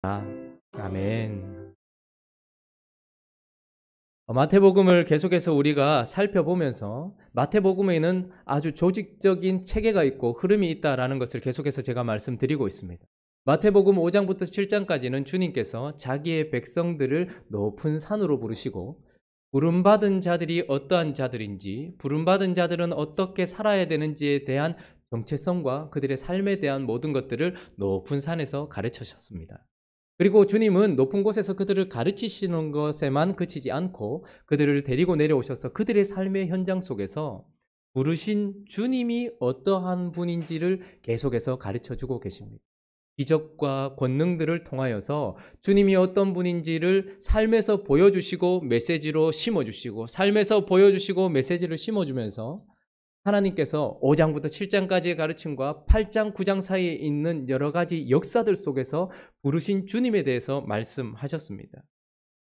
아멘. 마태복음을 계속해서 우리가 살펴보면서 마태복음에는 아주 조직적인 체계가 있고 흐름이 있다라는 것을 계속해서 제가 말씀드리고 있습니다. 마태복음 5장부터 7장까지는 주님께서 자기의 백성들을 높은 산으로 부르시고 부름받은 자들이 어떠한 자들인지, 부름받은 자들은 어떻게 살아야 되는지에 대한 정체성과 그들의 삶에 대한 모든 것들을 높은 산에서 가르치셨습니다. 그리고 주님은 높은 곳에서 그들을 가르치시는 것에만 그치지 않고 그들을 데리고 내려오셔서 그들의 삶의 현장 속에서 부르신 주님이 어떠한 분인지를 계속해서 가르쳐 주고 계십니다. 기적과 권능들을 통하여서 주님이 어떤 분인지를 삶에서 보여주시고 메시지로 심어주시고, 삶에서 보여주시고 메시지를 심어주면서 하나님께서 5장부터 7장까지의 가르침과 8장, 9장 사이에 있는 여러 가지 역사들 속에서 부르신 주님에 대해서 말씀하셨습니다.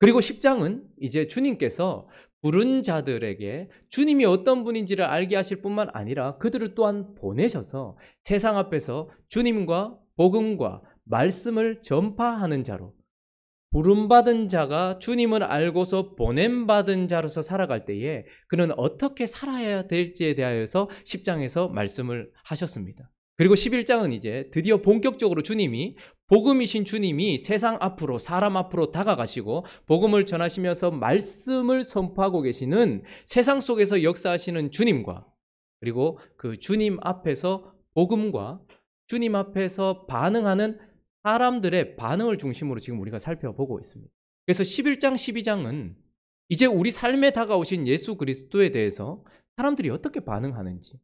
그리고 10장은 이제 주님께서 부른 자들에게 주님이 어떤 분인지를 알게 하실 뿐만 아니라 그들을 또한 보내셔서 세상 앞에서 주님과 복음과 말씀을 전파하는 자로, 부름받은 자가 주님을 알고서 보냄받은 자로서 살아갈 때에 그는 어떻게 살아야 될지에 대하여서 10장에서 말씀을 하셨습니다. 그리고 11장은 이제 드디어 본격적으로 주님이, 복음이신 주님이 세상 앞으로, 사람 앞으로 다가가시고 복음을 전하시면서 말씀을 선포하고 계시는 세상 속에서 역사하시는 주님과, 그리고 그 주님 앞에서 복음과 주님 앞에서 반응하는 사람들의 반응을 중심으로 지금 우리가 살펴보고 있습니다. 그래서 11장, 12장은 이제 우리 삶에 다가오신 예수 그리스도에 대해서 사람들이 어떻게 반응하는지,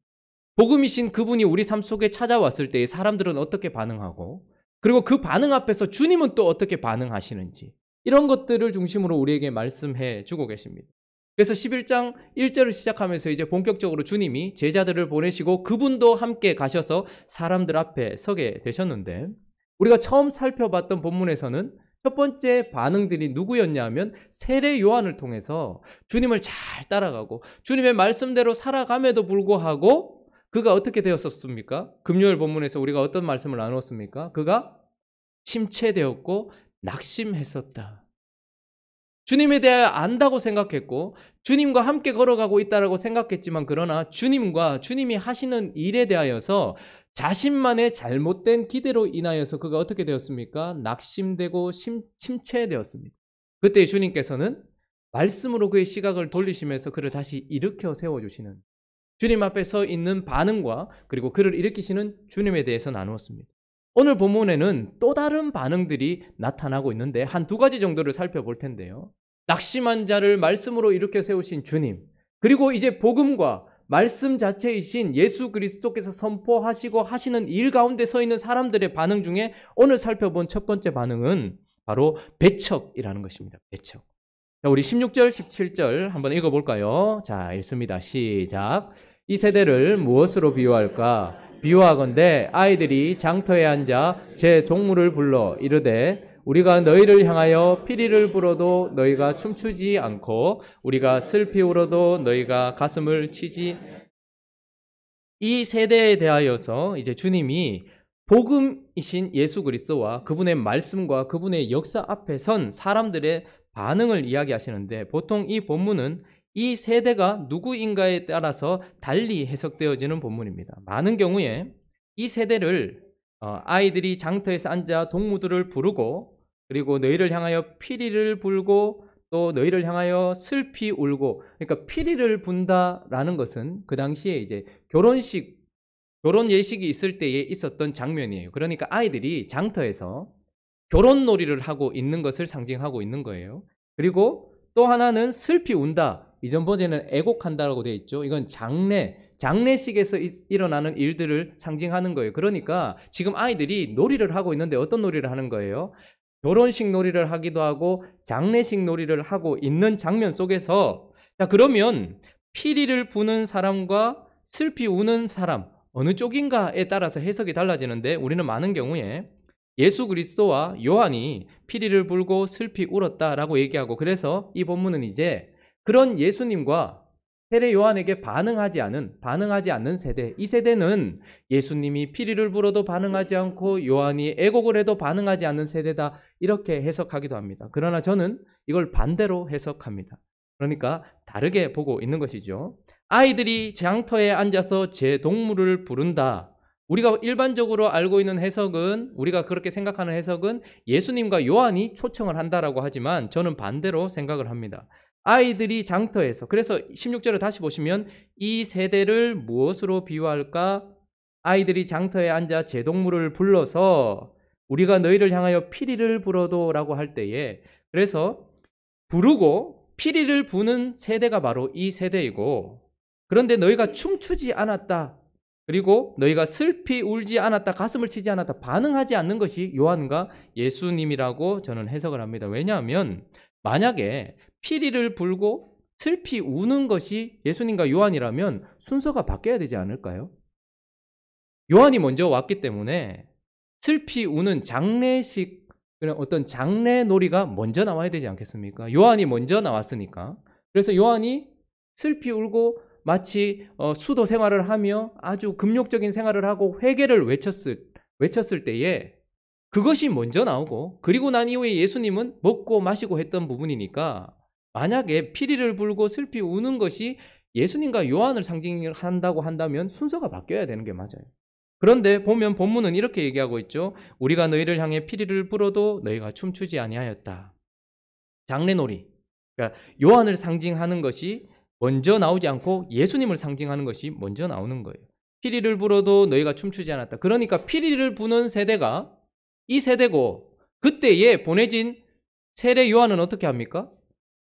복음이신 그분이 우리 삶 속에 찾아왔을 때 사람들은 어떻게 반응하고, 그리고 그 반응 앞에서 주님은 또 어떻게 반응하시는지, 이런 것들을 중심으로 우리에게 말씀해 주고 계십니다. 그래서 11장 1절을 시작하면서 이제 본격적으로 주님이 제자들을 보내시고 그분도 함께 가셔서 사람들 앞에 서게 되셨는데, 우리가 처음 살펴봤던 본문에서는 첫 번째 반응들이 누구였냐 하면 세례 요한을 통해서 주님을 잘 따라가고 주님의 말씀대로 살아감에도 불구하고 그가 어떻게 되었었습니까? 금요일 본문에서 우리가 어떤 말씀을 나누었습니까? 그가 침체되었고 낙심했었다. 주님에 대해 안다고 생각했고 주님과 함께 걸어가고 있다고 생각했지만, 그러나 주님과 주님이 하시는 일에 대하여서 자신만의 잘못된 기대로 인하여서 그가 어떻게 되었습니까? 낙심되고 침체되었습니다. 그때 주님께서는 말씀으로 그의 시각을 돌리시면서 그를 다시 일으켜 세워주시는, 주님 앞에 서 있는 반응과 그리고 그를 일으키시는 주님에 대해서 나누었습니다. 오늘 본문에는 또 다른 반응들이 나타나고 있는데 한 두 가지 정도를 살펴볼 텐데요. 낙심한 자를 말씀으로 일으켜 세우신 주님, 그리고 이제 복음과 말씀 자체이신 예수 그리스도께서 선포하시고 하시는 일 가운데 서 있는 사람들의 반응 중에 오늘 살펴본 첫 번째 반응은 바로 배척이라는 것입니다. 배척. 자, 우리 16절, 17절 한번 읽어볼까요? 자, 읽습니다. 시작. 이 세대를 무엇으로 비유할까? 비유하건대 아이들이 장터에 앉아 제 동물을 불러 이르되 우리가 너희를 향하여 피리를 불어도 너희가 춤추지 않고 우리가 슬피 울어도 너희가 가슴을 치지. 이 세대에 대하여서 이제 주님이 복음이신 예수 그리스도와 그분의 말씀과 그분의 역사 앞에 선 사람들의 반응을 이야기하시는데, 보통 이 본문은 이 세대가 누구인가에 따라서 달리 해석되어지는 본문입니다. 많은 경우에 이 세대를 아이들이 장터에서 앉아 동무들을 부르고 그리고 너희를 향하여 피리를 불고 또 너희를 향하여 슬피 울고, 그러니까 피리를 분다라는 것은 그 당시에 이제 결혼 예식이 있을 때에 있었던 장면이에요. 그러니까 아이들이 장터에서 결혼 놀이를 하고 있는 것을 상징하고 있는 거예요. 그리고 또 하나는 슬피 운다. 이전 버전에는 애곡한다라고 되어 있죠. 이건 장례식에서 일어나는 일들을 상징하는 거예요. 그러니까 지금 아이들이 놀이를 하고 있는데 어떤 놀이를 하는 거예요? 결혼식 놀이를 하기도 하고 장례식 놀이를 하고 있는 장면 속에서, 자, 그러면 피리를 부는 사람과 슬피 우는 사람 어느 쪽인가에 따라서 해석이 달라지는데, 우리는 많은 경우에 예수 그리스도와 요한이 피리를 불고 슬피 울었다라고 얘기하고, 그래서 이 본문은 이제 그런 예수님과 세례 요한에게 반응하지 않는 세대. 이 세대는 예수님이 피리를 불어도 반응하지 않고 요한이 애곡을 해도 반응하지 않는 세대다. 이렇게 해석하기도 합니다. 그러나 저는 이걸 반대로 해석합니다. 그러니까 다르게 보고 있는 것이죠. 아이들이 장터에 앉아서 제 동물을 부른다. 우리가 일반적으로 알고 있는 해석은, 우리가 그렇게 생각하는 해석은 예수님과 요한이 초청을 한다라고 하지만 저는 반대로 생각을 합니다. 아이들이 장터에서, 그래서 16절을 다시 보시면 이 세대를 무엇으로 비유할까? 아이들이 장터에 앉아 제 동물을 불러서 우리가 너희를 향하여 피리를 불어도 라고 할 때에, 그래서 부르고 피리를 부는 세대가 바로 이 세대이고, 그런데 너희가 춤추지 않았다, 그리고 너희가 슬피 울지 않았다, 가슴을 치지 않았다, 반응하지 않는 것이 요한과 예수님이라고 저는 해석을 합니다. 왜냐하면 만약에 피리를 불고 슬피 우는 것이 예수님과 요한이라면 순서가 바뀌어야 되지 않을까요? 요한이 먼저 왔기 때문에 슬피 우는 장례식, 그런 어떤 장례놀이가 먼저 나와야 되지 않겠습니까? 요한이 먼저 나왔으니까. 그래서 요한이 슬피 울고 마치 수도 생활을 하며 아주 금욕적인 생활을 하고 회개를 외쳤을 때에 그것이 먼저 나오고, 그리고 난 이후에 예수님은 먹고 마시고 했던 부분이니까 만약에 피리를 불고 슬피 우는 것이 예수님과 요한을 상징한다고 한다면 순서가 바뀌어야 되는 게 맞아요. 그런데 보면 본문은 이렇게 얘기하고 있죠. 우리가 너희를 향해 피리를 불어도 너희가 춤추지 아니하였다. 장례놀이, 그러니까 요한을 상징하는 것이 먼저 나오지 않고 예수님을 상징하는 것이 먼저 나오는 거예요. 피리를 불어도 너희가 춤추지 않았다. 그러니까 피리를 부는 세대가 이 세대고, 그때에 보내진 세례 요한은 어떻게 합니까?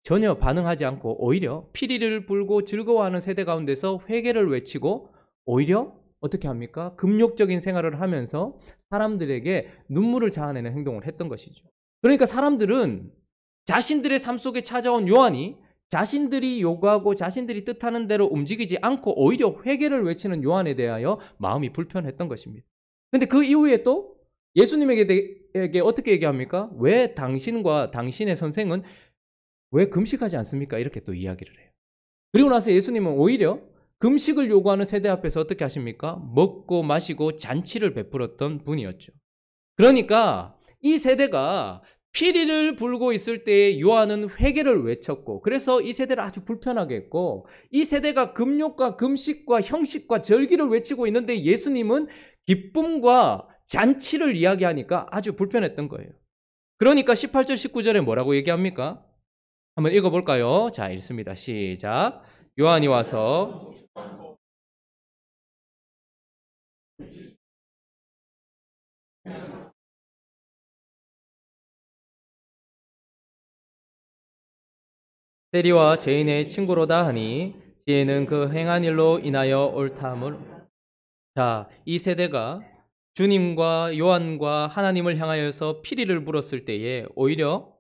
전혀 반응하지 않고 오히려 피리를 불고 즐거워하는 세대 가운데서 회개를 외치고 오히려 어떻게 합니까? 금욕적인 생활을 하면서 사람들에게 눈물을 자아내는 행동을 했던 것이죠. 그러니까 사람들은 자신들의 삶 속에 찾아온 요한이 자신들이 요구하고 자신들이 뜻하는 대로 움직이지 않고 오히려 회개를 외치는 요한에 대하여 마음이 불편했던 것입니다. 그런데 그 이후에 또 예수님에게 어떻게 얘기합니까? 왜 당신과 당신의 선생은 왜 금식하지 않습니까? 이렇게 또 이야기를 해요. 그리고 나서 예수님은 오히려 금식을 요구하는 세대 앞에서 어떻게 하십니까? 먹고 마시고 잔치를 베풀었던 분이었죠. 그러니까 이 세대가 피리를 불고 있을 때에 요한은 회개를 외쳤고, 그래서 이 세대를 아주 불편하게 했고, 이 세대가 금욕과 금식과 형식과 절기를 외치고 있는데 예수님은 기쁨과 잔치를 이야기하니까 아주 불편했던 거예요. 그러니까 18절 19절에 뭐라고 얘기합니까? 한번 읽어볼까요? 자, 읽습니다. 시작. 요한이 와서 세리와 죄인의 친구로다 하니 지혜는 그 행한 일로 인하여 옳다함을. 자, 이 세대가 주님과 요한과 하나님을 향하여서 피리를 불었을 때에 오히려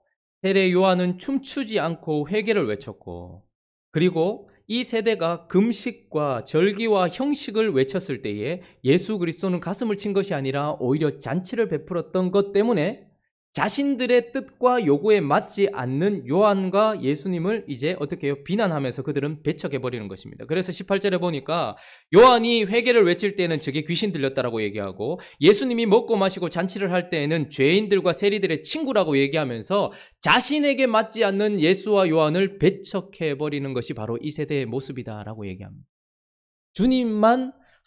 세례 요한은 춤추지 않고 회개를 외쳤고, 그리고 이 세대가 금식과 절기와 형식을 외쳤을 때에 예수 그리스도는 가슴을 친 것이 아니라 오히려 잔치를 베풀었던 것 때문에 자신들의 뜻과 요구에 맞지 않는 요한과 예수님을 이제 어떻게 해요? 비난하면서 그들은 배척해버리는 것입니다. 그래서 18절에 보니까 요한이 회개를 외칠 때는 저게 귀신 들렸다라고 얘기하고, 예수님이 먹고 마시고 잔치를 할 때에는 죄인들과 세리들의 친구라고 얘기하면서 자신에게 맞지 않는 예수와 요한을 배척해버리는 것이 바로 이 세대의 모습이다라고 얘기합니다.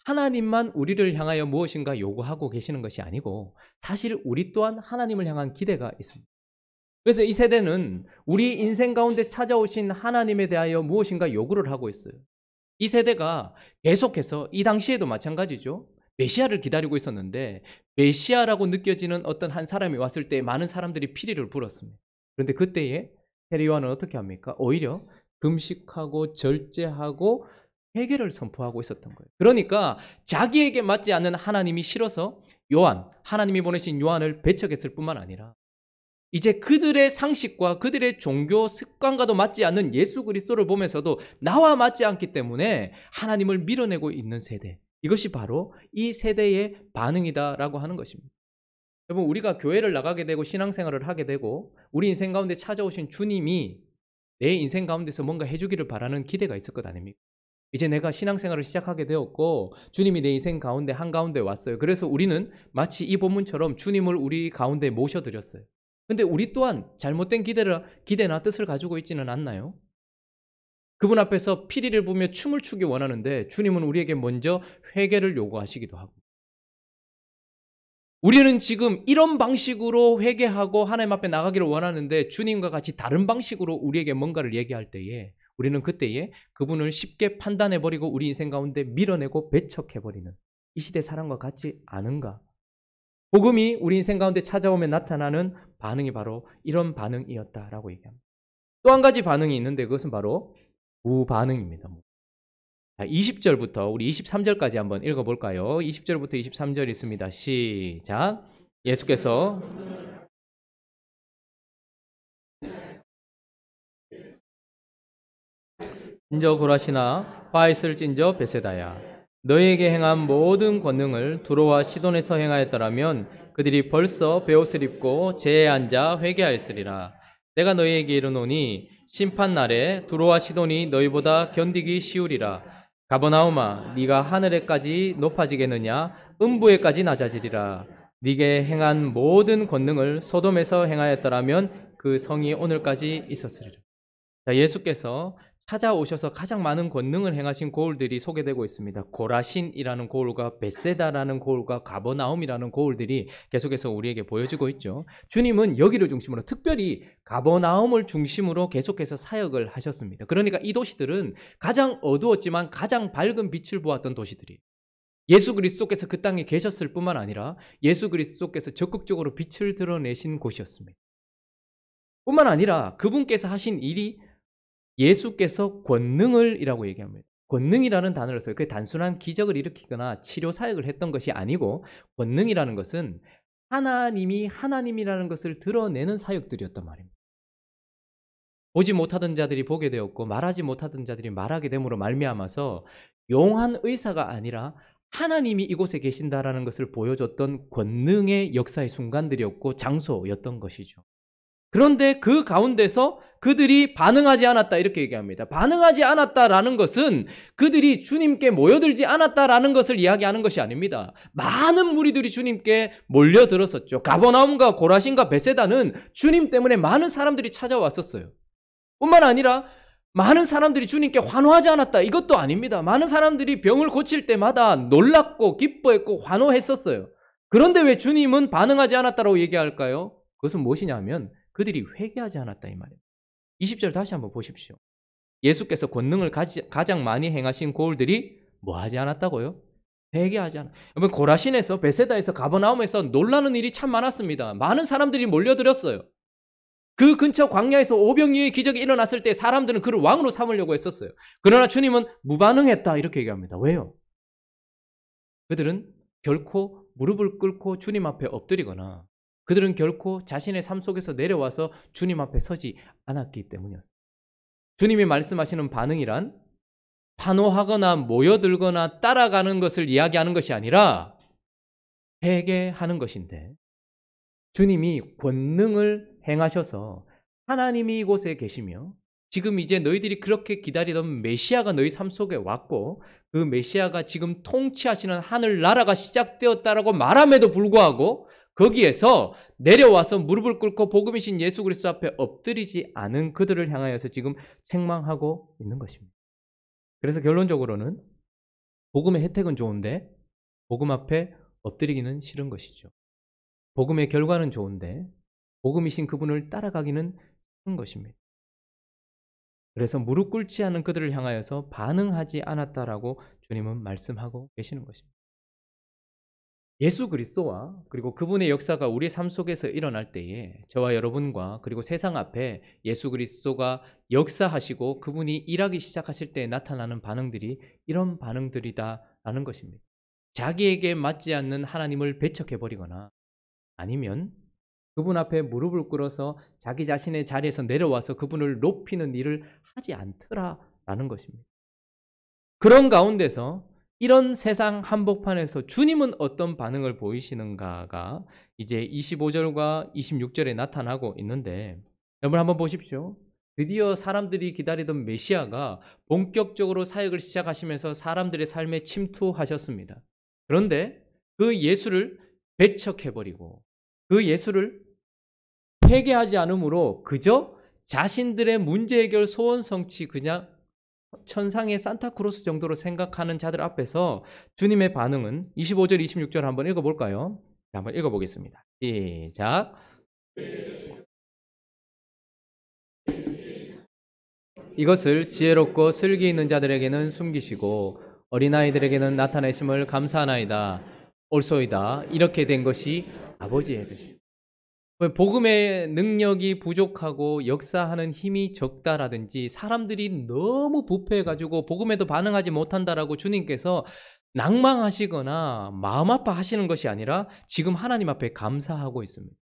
하나님만 우리를 향하여 무엇인가 요구하고 계시는 것이 아니고 사실 우리 또한 하나님을 향한 기대가 있습니다. 그래서 이 세대는 우리 인생 가운데 찾아오신 하나님에 대하여 무엇인가 요구를 하고 있어요. 이 세대가 계속해서, 이 당시에도 마찬가지죠. 메시아를 기다리고 있었는데 메시아라고 느껴지는 어떤 한 사람이 왔을 때 많은 사람들이 피리를 불었습니다. 그런데 그때에 세례 요한은 어떻게 합니까? 오히려 금식하고 절제하고 회개를 선포하고 있었던 거예요. 그러니까 자기에게 맞지 않는 하나님이 싫어서 하나님이 보내신 요한을 배척했을 뿐만 아니라 이제 그들의 상식과 그들의 종교 습관과도 맞지 않는 예수 그리스도를 보면서도 나와 맞지 않기 때문에 하나님을 밀어내고 있는 세대, 이것이 바로 이 세대의 반응이다라고 하는 것입니다. 여러분, 우리가 교회를 나가게 되고 신앙생활을 하게 되고 우리 인생 가운데 찾아오신 주님이 내 인생 가운데서 뭔가 해주기를 바라는 기대가 있을 것 아닙니까? 이제 내가 신앙생활을 시작하게 되었고 주님이 내 인생 가운데 한가운데 왔어요. 그래서 우리는 마치 이 본문처럼 주님을 우리 가운데 모셔드렸어요. 근데 우리 또한 잘못된 기대나 뜻을 가지고 있지는 않나요? 그분 앞에서 피리를 부며 춤을 추기 원하는데 주님은 우리에게 먼저 회개를 요구하시기도 하고, 우리는 지금 이런 방식으로 회개하고 하나님 앞에 나가기를 원하는데 주님과 같이 다른 방식으로 우리에게 뭔가를 얘기할 때에 우리는 그때에 그분을 쉽게 판단해버리고 우리 인생 가운데 밀어내고 배척해버리는 이 시대 사람과 같지 않은가? 복음이 우리 인생 가운데 찾아오면 나타나는 반응이 바로 이런 반응이었다라고 얘기합니다. 또 한 가지 반응이 있는데 그것은 바로 무반응입니다. 20절부터 우리 23절까지 한번 읽어볼까요? 20절부터 23절 있습니다. 시작. 예수께서 찐저 고라시나 바이스를 찐저 베세다야, 너희에게 행한 모든 권능을 두로와 시돈에서 행하였더라면 그들이 벌써 베옷을 입고 제에 앉아 회개하였으리라. 내가 너희에게 이르노니 심판날에 두로와 시돈이 너희보다 견디기 쉬우리라. 가버나움아, 네가 하늘에까지 높아지겠느냐? 음부에까지 낮아지리라. 네게 행한 모든 권능을 소돔에서 행하였더라면 그 성이 오늘까지 있었으리라. 자, 예수께서 찾아오셔서 가장 많은 권능을 행하신 고을들이 소개되고 있습니다. 고라신이라는 고을과 벳세다라는 고을과 가버나움이라는 고을들이 계속해서 우리에게 보여지고 있죠. 주님은 여기를 중심으로, 특별히 가버나움을 중심으로 계속해서 사역을 하셨습니다. 그러니까 이 도시들은 가장 어두웠지만 가장 밝은 빛을 보았던 도시들이에요. 예수 그리스도께서 그 땅에 계셨을 뿐만 아니라 예수 그리스도께서 적극적으로 빛을 드러내신 곳이었습니다. 뿐만 아니라 그분께서 하신 일이 예수께서 권능을 이라고 얘기합니다. 권능이라는 단어를 써요. 그게 단순한 기적을 일으키거나 치료 사역을 했던 것이 아니고, 권능이라는 것은 하나님이 하나님이라는 것을 드러내는 사역들이었단 말입니다. 보지 못하던 자들이 보게 되었고 말하지 못하던 자들이 말하게 됨으로 말미암아서 용한 의사가 아니라 하나님이 이곳에 계신다라는 것을 보여줬던 권능의 역사의 순간들이었고 장소였던 것이죠. 그런데 그 가운데서 그들이 반응하지 않았다 이렇게 얘기합니다. 반응하지 않았다라는 것은 그들이 주님께 모여들지 않았다라는 것을 이야기하는 것이 아닙니다. 많은 무리들이 주님께 몰려들었었죠. 가버나움과 고라신과 베세다는 주님 때문에 많은 사람들이 찾아왔었어요. 뿐만 아니라 많은 사람들이 주님께 환호하지 않았다 이것도 아닙니다. 많은 사람들이 병을 고칠 때마다 놀랐고 기뻐했고 환호했었어요. 그런데 왜 주님은 반응하지 않았다고 얘기할까요? 그것은 무엇이냐 하면 그들이 회개하지 않았다 이 말이에요. 20절 다시 한번 보십시오. 예수께서 권능을 가장 많이 행하신 고을들이 뭐 하지 않았다고요? 회개하지 않았다. 여러분, 고라신에서 베세다에서 가버나움에서 놀라는 일이 참 많았습니다. 많은 사람들이 몰려들었어요. 그 근처 광야에서 오병이어의 기적이 일어났을 때 사람들은 그를 왕으로 삼으려고 했었어요. 그러나 주님은 무반응했다 이렇게 얘기합니다. 왜요? 그들은 결코 무릎을 꿇고 주님 앞에 엎드리거나 그들은 결코 자신의 삶 속에서 내려와서 주님 앞에 서지 않았기 때문이었어요. 주님이 말씀하시는 반응이란 환호하거나 모여들거나 따라가는 것을 이야기하는 것이 아니라 회개하는 것인데, 주님이 권능을 행하셔서 하나님이 이곳에 계시며 지금 이제 너희들이 그렇게 기다리던 메시아가 너희 삶 속에 왔고 그 메시아가 지금 통치하시는 하늘나라가 시작되었다라고 말함에도 불구하고 거기에서 내려와서 무릎을 꿇고 복음이신 예수 그리스도 앞에 엎드리지 않은 그들을 향하여서 지금 책망하고 있는 것입니다. 그래서 결론적으로는 복음의 혜택은 좋은데 복음 앞에 엎드리기는 싫은 것이죠. 복음의 결과는 좋은데 복음이신 그분을 따라가기는 싫은 것입니다. 그래서 무릎 꿇지 않은 그들을 향하여서 반응하지 않았다라고 주님은 말씀하고 계시는 것입니다. 예수 그리스도와 그리고 그분의 역사가 우리의 삶 속에서 일어날 때에 저와 여러분과 그리고 세상 앞에 예수 그리스도가 역사하시고 그분이 일하기 시작하실 때 나타나는 반응들이 이런 반응들이다라는 것입니다. 자기에게 맞지 않는 하나님을 배척해버리거나 아니면 그분 앞에 무릎을 꿇어서 자기 자신의 자리에서 내려와서 그분을 높이는 일을 하지 않더라라는 것입니다. 그런 가운데서 이런 세상 한복판에서 주님은 어떤 반응을 보이시는가가 이제 25절과 26절에 나타나고 있는데, 여러분 한번 보십시오. 드디어 사람들이 기다리던 메시아가 본격적으로 사역을 시작하시면서 사람들의 삶에 침투하셨습니다. 그런데 그 예수를 배척해버리고 그 예수를 회개하지 않으므로 그저 자신들의 문제 해결 소원 성취 그냥 천상의 산타크로스 정도로 생각하는 자들 앞에서 주님의 반응은 25절 26절 한번 읽어볼까요? 한번 읽어보겠습니다. 시작. 이것을 지혜롭고 슬기 있는 자들에게는 숨기시고 어린아이들에게는 나타내심을 감사하나이다. 옳소이다. 이렇게 된 것이 아버지의 뜻이다. 복음의 능력이 부족하고 역사하는 힘이 적다라든지 사람들이 너무 부패해가지고 복음에도 반응하지 못한다라고 주님께서 낭망하시거나 마음 아파하시는 것이 아니라 지금 하나님 앞에 감사하고 있습니다.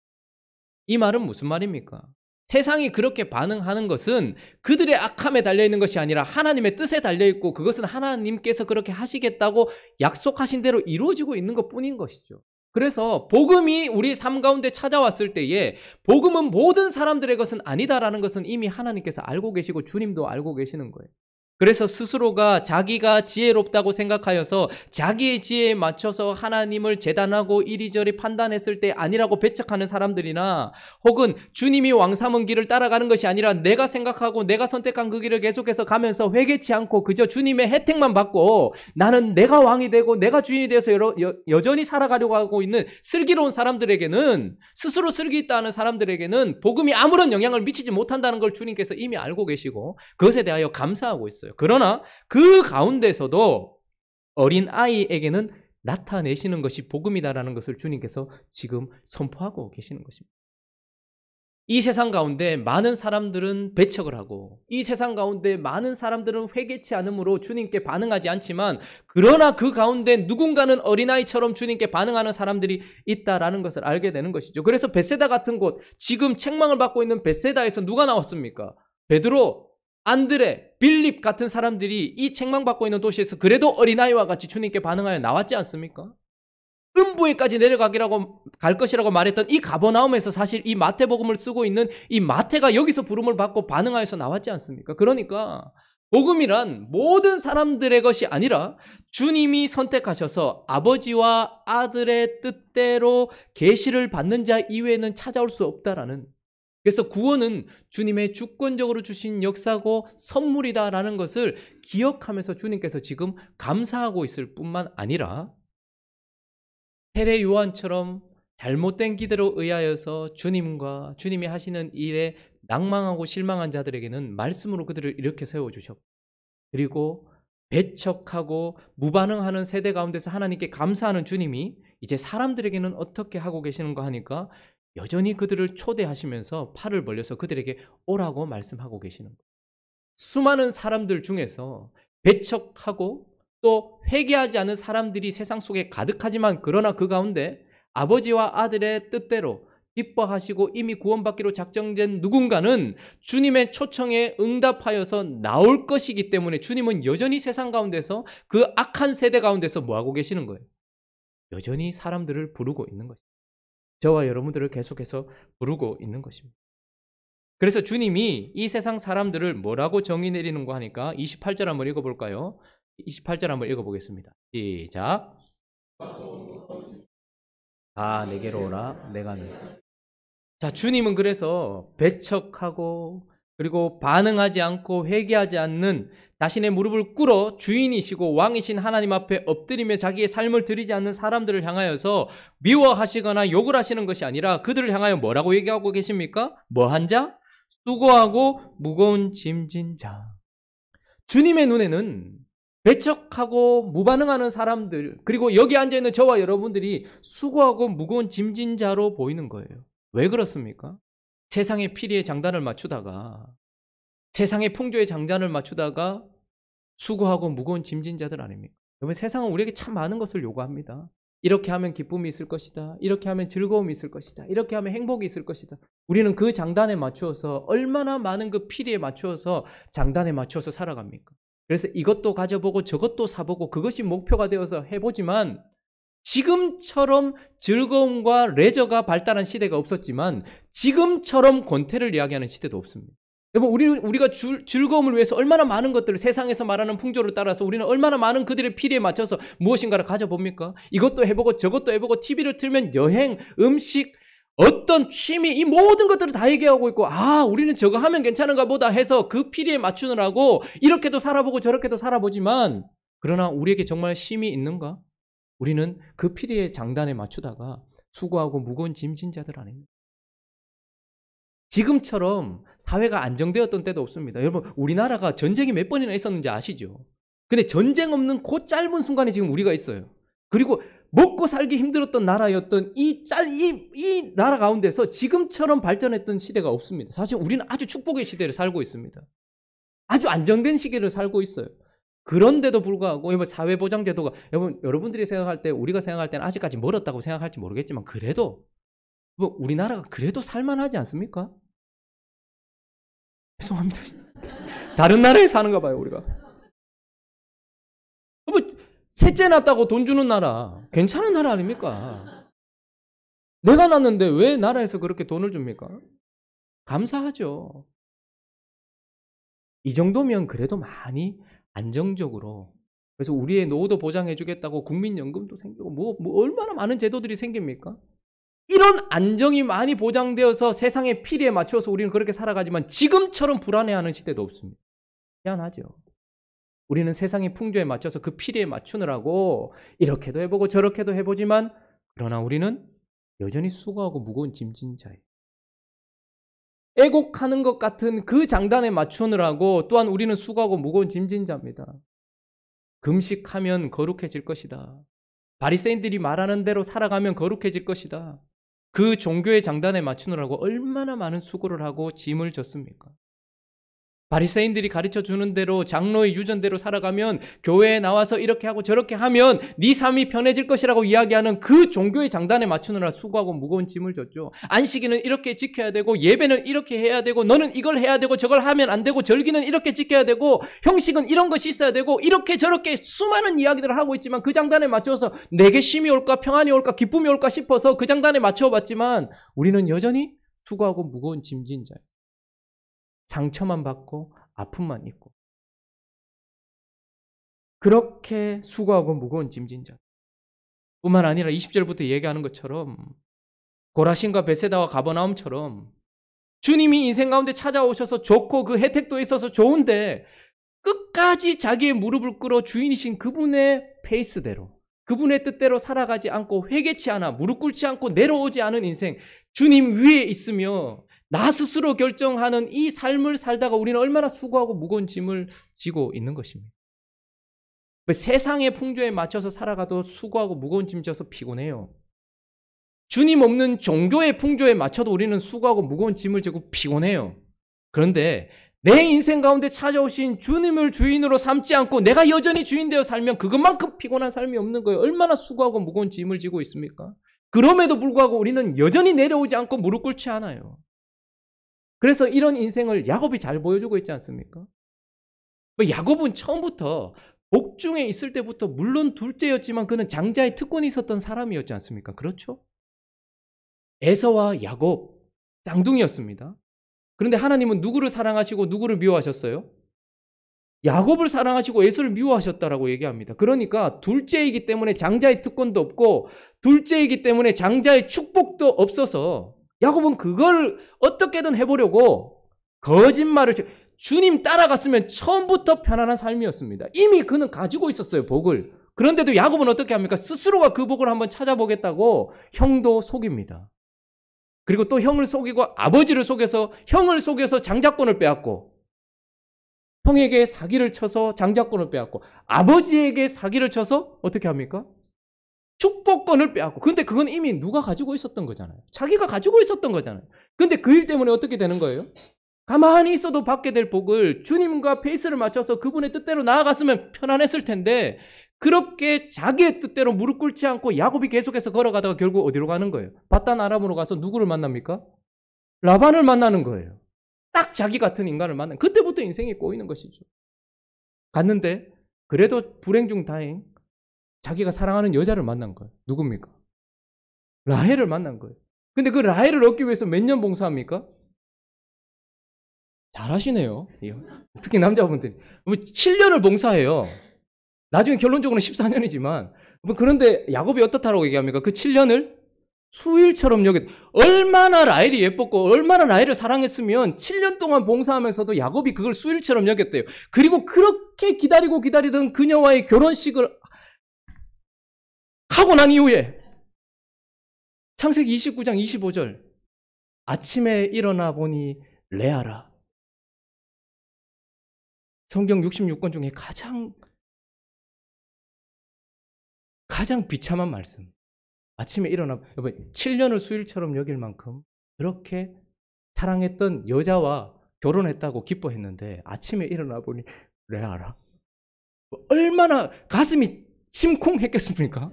이 말은 무슨 말입니까? 세상이 그렇게 반응하는 것은 그들의 악함에 달려있는 것이 아니라 하나님의 뜻에 달려있고 그것은 하나님께서 그렇게 하시겠다고 약속하신 대로 이루어지고 있는 것뿐인 것이죠. 그래서 복음이 우리 삶 가운데 찾아왔을 때에 복음은 모든 사람들의 것은 아니다라는 것은 이미 하나님께서 알고 계시고 주님도 알고 계시는 거예요. 그래서 스스로가 자기가 지혜롭다고 생각하여서 자기의 지혜에 맞춰서 하나님을 재단하고 이리저리 판단했을 때 아니라고 배척하는 사람들이나 혹은 주님이 왕삼은 길을 따라가는 것이 아니라 내가 생각하고 내가 선택한 그 길을 계속해서 가면서 회개치 않고 그저 주님의 혜택만 받고 나는 내가 왕이 되고 내가 주인이 되어서 여전히 살아가려고 하고 있는 슬기로운 사람들에게는 스스로 슬기 있다는 사람들에게는 복음이 아무런 영향을 미치지 못한다는 걸 주님께서 이미 알고 계시고 그것에 대하여 감사하고 있어요. 그러나 그 가운데서도 어린 아이에게는 나타내시는 것이 복음이다라는 것을 주님께서 지금 선포하고 계시는 것입니다. 이 세상 가운데 많은 사람들은 배척을 하고 이 세상 가운데 많은 사람들은 회개치 않으므로 주님께 반응하지 않지만 그러나 그 가운데 누군가는 어린아이처럼 주님께 반응하는 사람들이 있다라는 것을 알게 되는 것이죠. 그래서 벳세다 같은 곳, 지금 책망을 받고 있는 벳세다에서 누가 나왔습니까? 베드로, 안드레, 빌립 같은 사람들이 이 책망받고 있는 도시에서 그래도 어린아이와 같이 주님께 반응하여 나왔지 않습니까? 음부에까지 내려가기라고 갈 것이라고 말했던 이 가버나움에서 사실 이 마태복음을 쓰고 있는 이 마태가 여기서 부름을 받고 반응하여서 나왔지 않습니까? 그러니까 복음이란 모든 사람들의 것이 아니라 주님이 선택하셔서 아버지와 아들의 뜻대로 계시를 받는 자 이외에는 찾아올 수 없다라는, 그래서 구원은 주님의 주권적으로 주신 역사고 선물이다라는 것을 기억하면서 주님께서 지금 감사하고 있을 뿐만 아니라 세례 요한처럼 잘못된 기대로 의하여서 주님과 주님이 하시는 일에 낭망하고 실망한 자들에게는 말씀으로 그들을 이렇게 세워주셨고, 그리고 배척하고 무반응하는 세대 가운데서 하나님께 감사하는 주님이 이제 사람들에게는 어떻게 하고 계시는가 하니까 여전히 그들을 초대하시면서 팔을 벌려서 그들에게 오라고 말씀하고 계시는 거예요. 수많은 사람들 중에서 배척하고 또 회개하지 않은 사람들이 세상 속에 가득하지만 그러나 그 가운데 아버지와 아들의 뜻대로 기뻐하시고 이미 구원받기로 작정된 누군가는 주님의 초청에 응답하여서 나올 것이기 때문에 주님은 여전히 세상 가운데서 그 악한 세대 가운데서 뭐하고 계시는 거예요? 여전히 사람들을 부르고 있는 것입니다. 저와 여러분들을 계속해서 부르고 있는 것입니다. 그래서 주님이 이 세상 사람들을 뭐라고 정의 내리는가 하니까 28절 한번 읽어볼까요? 28절 한번 읽어보겠습니다. 시작. 다 내게로 오라, 내가 너희. 자, 주님은 그래서 배척하고 그리고 반응하지 않고 회개하지 않는 자신의 무릎을 꿇어 주인이시고 왕이신 하나님 앞에 엎드리며 자기의 삶을 드리지 않는 사람들을 향하여서 미워하시거나 욕을 하시는 것이 아니라 그들을 향하여 뭐라고 얘기하고 계십니까? 뭐한 자? 수고하고 무거운 짐진 자. 주님의 눈에는 배척하고 무반응하는 사람들, 그리고 여기 앉아있는 저와 여러분들이 수고하고 무거운 짐진 자로 보이는 거예요. 왜 그렇습니까? 세상의 피리의 장단을 맞추다가, 세상의 풍조의 장단을 맞추다가 수고하고 무거운 짐진 자들 아닙니까? 여러분, 세상은 우리에게 참 많은 것을 요구합니다. 이렇게 하면 기쁨이 있을 것이다. 이렇게 하면 즐거움이 있을 것이다. 이렇게 하면 행복이 있을 것이다. 우리는 그 장단에 맞추어서 얼마나 많은 그 피리에 맞추어서 장단에 맞추어서 살아갑니까? 그래서 이것도 가져보고 저것도 사보고 그것이 목표가 되어서 해보지만 지금처럼 즐거움과 레저가 발달한 시대가 없었지만 지금처럼 권태를 이야기하는 시대도 없습니다. 여러분, 우리가 즐거움을 위해서 얼마나 많은 것들을, 세상에서 말하는 풍조를 따라서 우리는 얼마나 많은 그들의 필요에 맞춰서 무엇인가를 가져봅니까? 이것도 해보고 저것도 해보고 TV를 틀면 여행, 음식, 어떤 취미, 이 모든 것들을 다 얘기하고 있고, 우리는 저거 하면 괜찮은가 보다 해서 그 필요에 맞추느라고 이렇게도 살아보고 저렇게도 살아보지만, 그러나 우리에게 정말 쉼이 있는가? 우리는 그 필요의 장단에 맞추다가 수고하고 무거운 짐진 자들 아닙니까? 지금처럼 사회가 안정되었던 때도 없습니다. 여러분, 우리나라가 전쟁이 몇 번이나 있었는지 아시죠? 근데 전쟁 없는 그 짧은 순간에 지금 우리가 있어요. 그리고 먹고 살기 힘들었던 나라였던 이 나라 가운데서 지금처럼 발전했던 시대가 없습니다. 사실 우리는 아주 축복의 시대를 살고 있습니다. 아주 안정된 시기를 살고 있어요. 그런데도 불구하고 여러분, 사회보장제도가, 여러분들이 생각할 때, 우리가 생각할 때는 아직까지 멀었다고 생각할지 모르겠지만, 그래도 우리나라가 그래도 살만하지 않습니까? 죄송합니다. 다른 나라에 사는가 봐요, 우리가. 셋째 낳았다고 돈 주는 나라, 괜찮은 나라 아닙니까? 내가 낳았는데 왜 나라에서 그렇게 돈을 줍니까? 감사하죠. 이 정도면 그래도 많이 안정적으로, 그래서 우리의 노후도 보장해주겠다고 국민연금도 생기고 얼마나 많은 제도들이 생깁니까? 이런 안정이 많이 보장되어서 세상의 필요에 맞춰서 우리는 그렇게 살아가지만 지금처럼 불안해하는 시대도 없습니다. 희한하죠. 우리는 세상의 풍조에 맞춰서 그 필요에 맞추느라고 이렇게도 해보고 저렇게도 해보지만, 그러나 우리는 여전히 수고하고 무거운 짐진 자예요. 애곡하는 것 같은 그 장단에 맞추느라고 또한 우리는 수고하고 무거운 짐진 자입니다. 금식하면 거룩해질 것이다. 바리새인들이 말하는 대로 살아가면 거룩해질 것이다. 그 종교의 장단에 맞추느라고 얼마나 많은 수고를 하고 짐을 졌습니까? 바리새인들이 가르쳐 주는 대로, 장로의 유전대로 살아가면, 교회에 나와서 이렇게 하고 저렇게 하면 네 삶이 편해질 것이라고 이야기하는 그 종교의 장단에 맞추느라 수고하고 무거운 짐을 졌죠. 안식일은 이렇게 지켜야 되고, 예배는 이렇게 해야 되고, 너는 이걸 해야 되고, 저걸 하면 안 되고, 절기는 이렇게 지켜야 되고, 형식은 이런 것이 있어야 되고, 이렇게 저렇게 수많은 이야기들을 하고 있지만, 그 장단에 맞춰서 내게 쉼이 올까, 평안이 올까, 기쁨이 올까 싶어서 그 장단에 맞춰봤지만, 우리는 여전히 수고하고 무거운 짐진 자예요. 상처만 받고 아픔만 있고, 그렇게 수고하고 무거운 짐진 자 뿐만 아니라 20절부터 얘기하는 것처럼 고라신과 베세다와 가버나움처럼 주님이 인생 가운데 찾아오셔서 좋고 그 혜택도 있어서 좋은데 끝까지 자기의 무릎을 꿇어 주인이신 그분의 페이스대로, 그분의 뜻대로 살아가지 않고 회개치 않아 무릎 꿇지 않고 내려오지 않은 인생, 주님 위에 있으며 나 스스로 결정하는 이 삶을 살다가 우리는 얼마나 수고하고 무거운 짐을 지고 있는 것입니다. 세상의 풍조에 맞춰서 살아가도 수고하고 무거운 짐 져서 피곤해요. 주님 없는 종교의 풍조에 맞춰도 우리는 수고하고 무거운 짐을 지고 피곤해요. 그런데 내 인생 가운데 찾아오신 주님을 주인으로 삼지 않고 내가 여전히 주인 되어 살면 그것만큼 피곤한 삶이 없는 거예요. 얼마나 수고하고 무거운 짐을 지고 있습니까? 그럼에도 불구하고 우리는 여전히 내려오지 않고 무릎 꿇지 않아요. 그래서 이런 인생을 야곱이 잘 보여주고 있지 않습니까? 야곱은 처음부터 복중에 있을 때부터 물론 둘째였지만 그는 장자의 특권이 있었던 사람이었지 않습니까? 그렇죠? 에서와 야곱 쌍둥이였습니다. 그런데 하나님은 누구를 사랑하시고 누구를 미워하셨어요? 야곱을 사랑하시고 에서를 미워하셨다라고 얘기합니다. 그러니까 둘째이기 때문에 장자의 특권도 없고 둘째이기 때문에 장자의 축복도 없어서 야곱은 그걸 어떻게든 해보려고 거짓말을, 주님 따라갔으면 처음부터 편안한 삶이었습니다. 이미 그는 가지고 있었어요, 복을. 그런데도 야곱은 어떻게 합니까? 스스로가 그 복을 한번 찾아보겠다고 형도 속입니다. 그리고 또 형을 속이고 아버지를 속여서 형을 속여서 장자권을 빼앗고, 형에게 사기를 쳐서 장자권을 빼앗고, 아버지에게 사기를 쳐서 어떻게 합니까? 축복권을 빼앗고. 근데 그건 이미 누가 가지고 있었던 거잖아요. 자기가 가지고 있었던 거잖아요. 근데 그 일 때문에 어떻게 되는 거예요? 가만히 있어도 받게 될 복을 주님과 페이스를 맞춰서 그분의 뜻대로 나아갔으면 편안했을 텐데, 그렇게 자기의 뜻대로 무릎 꿇지 않고 야곱이 계속해서 걸어가다가 결국 어디로 가는 거예요? 바단 아람으로 가서 누구를 만납니까? 라반을 만나는 거예요. 딱 자기 같은 인간을 만나. 그때부터 인생이 꼬이는 것이죠. 갔는데 그래도 불행 중 다행, 자기가 사랑하는 여자를 만난 거예요. 누굽니까? 라헬을 만난 거예요. 근데 그 라헬을 얻기 위해서 몇 년 봉사합니까? 잘하시네요. 특히 남자분들이. 7년을 봉사해요. 나중에 결론적으로는 14년이지만 그런데 야곱이 어떻다라고 얘기합니까? 그 7년을 수일처럼 여겼. 얼마나 라헬이 예뻤고 얼마나 라헬을 사랑했으면 7년 동안 봉사하면서도 야곱이 그걸 수일처럼 여겼대요. 그리고 그렇게 기다리고 기다리던 그녀와의 결혼식을 하고 난 이후에 창세기 29장 25절 아침에 일어나 보니 레아라. 성경 66권 중에 가장 비참한 말씀. 아침에 일어나, 여러분, 7년을 수일처럼 여길 만큼 그렇게 사랑했던 여자와 결혼했다고 기뻐했는데 아침에 일어나 보니 레아라. 얼마나 가슴이 심쿵했겠습니까?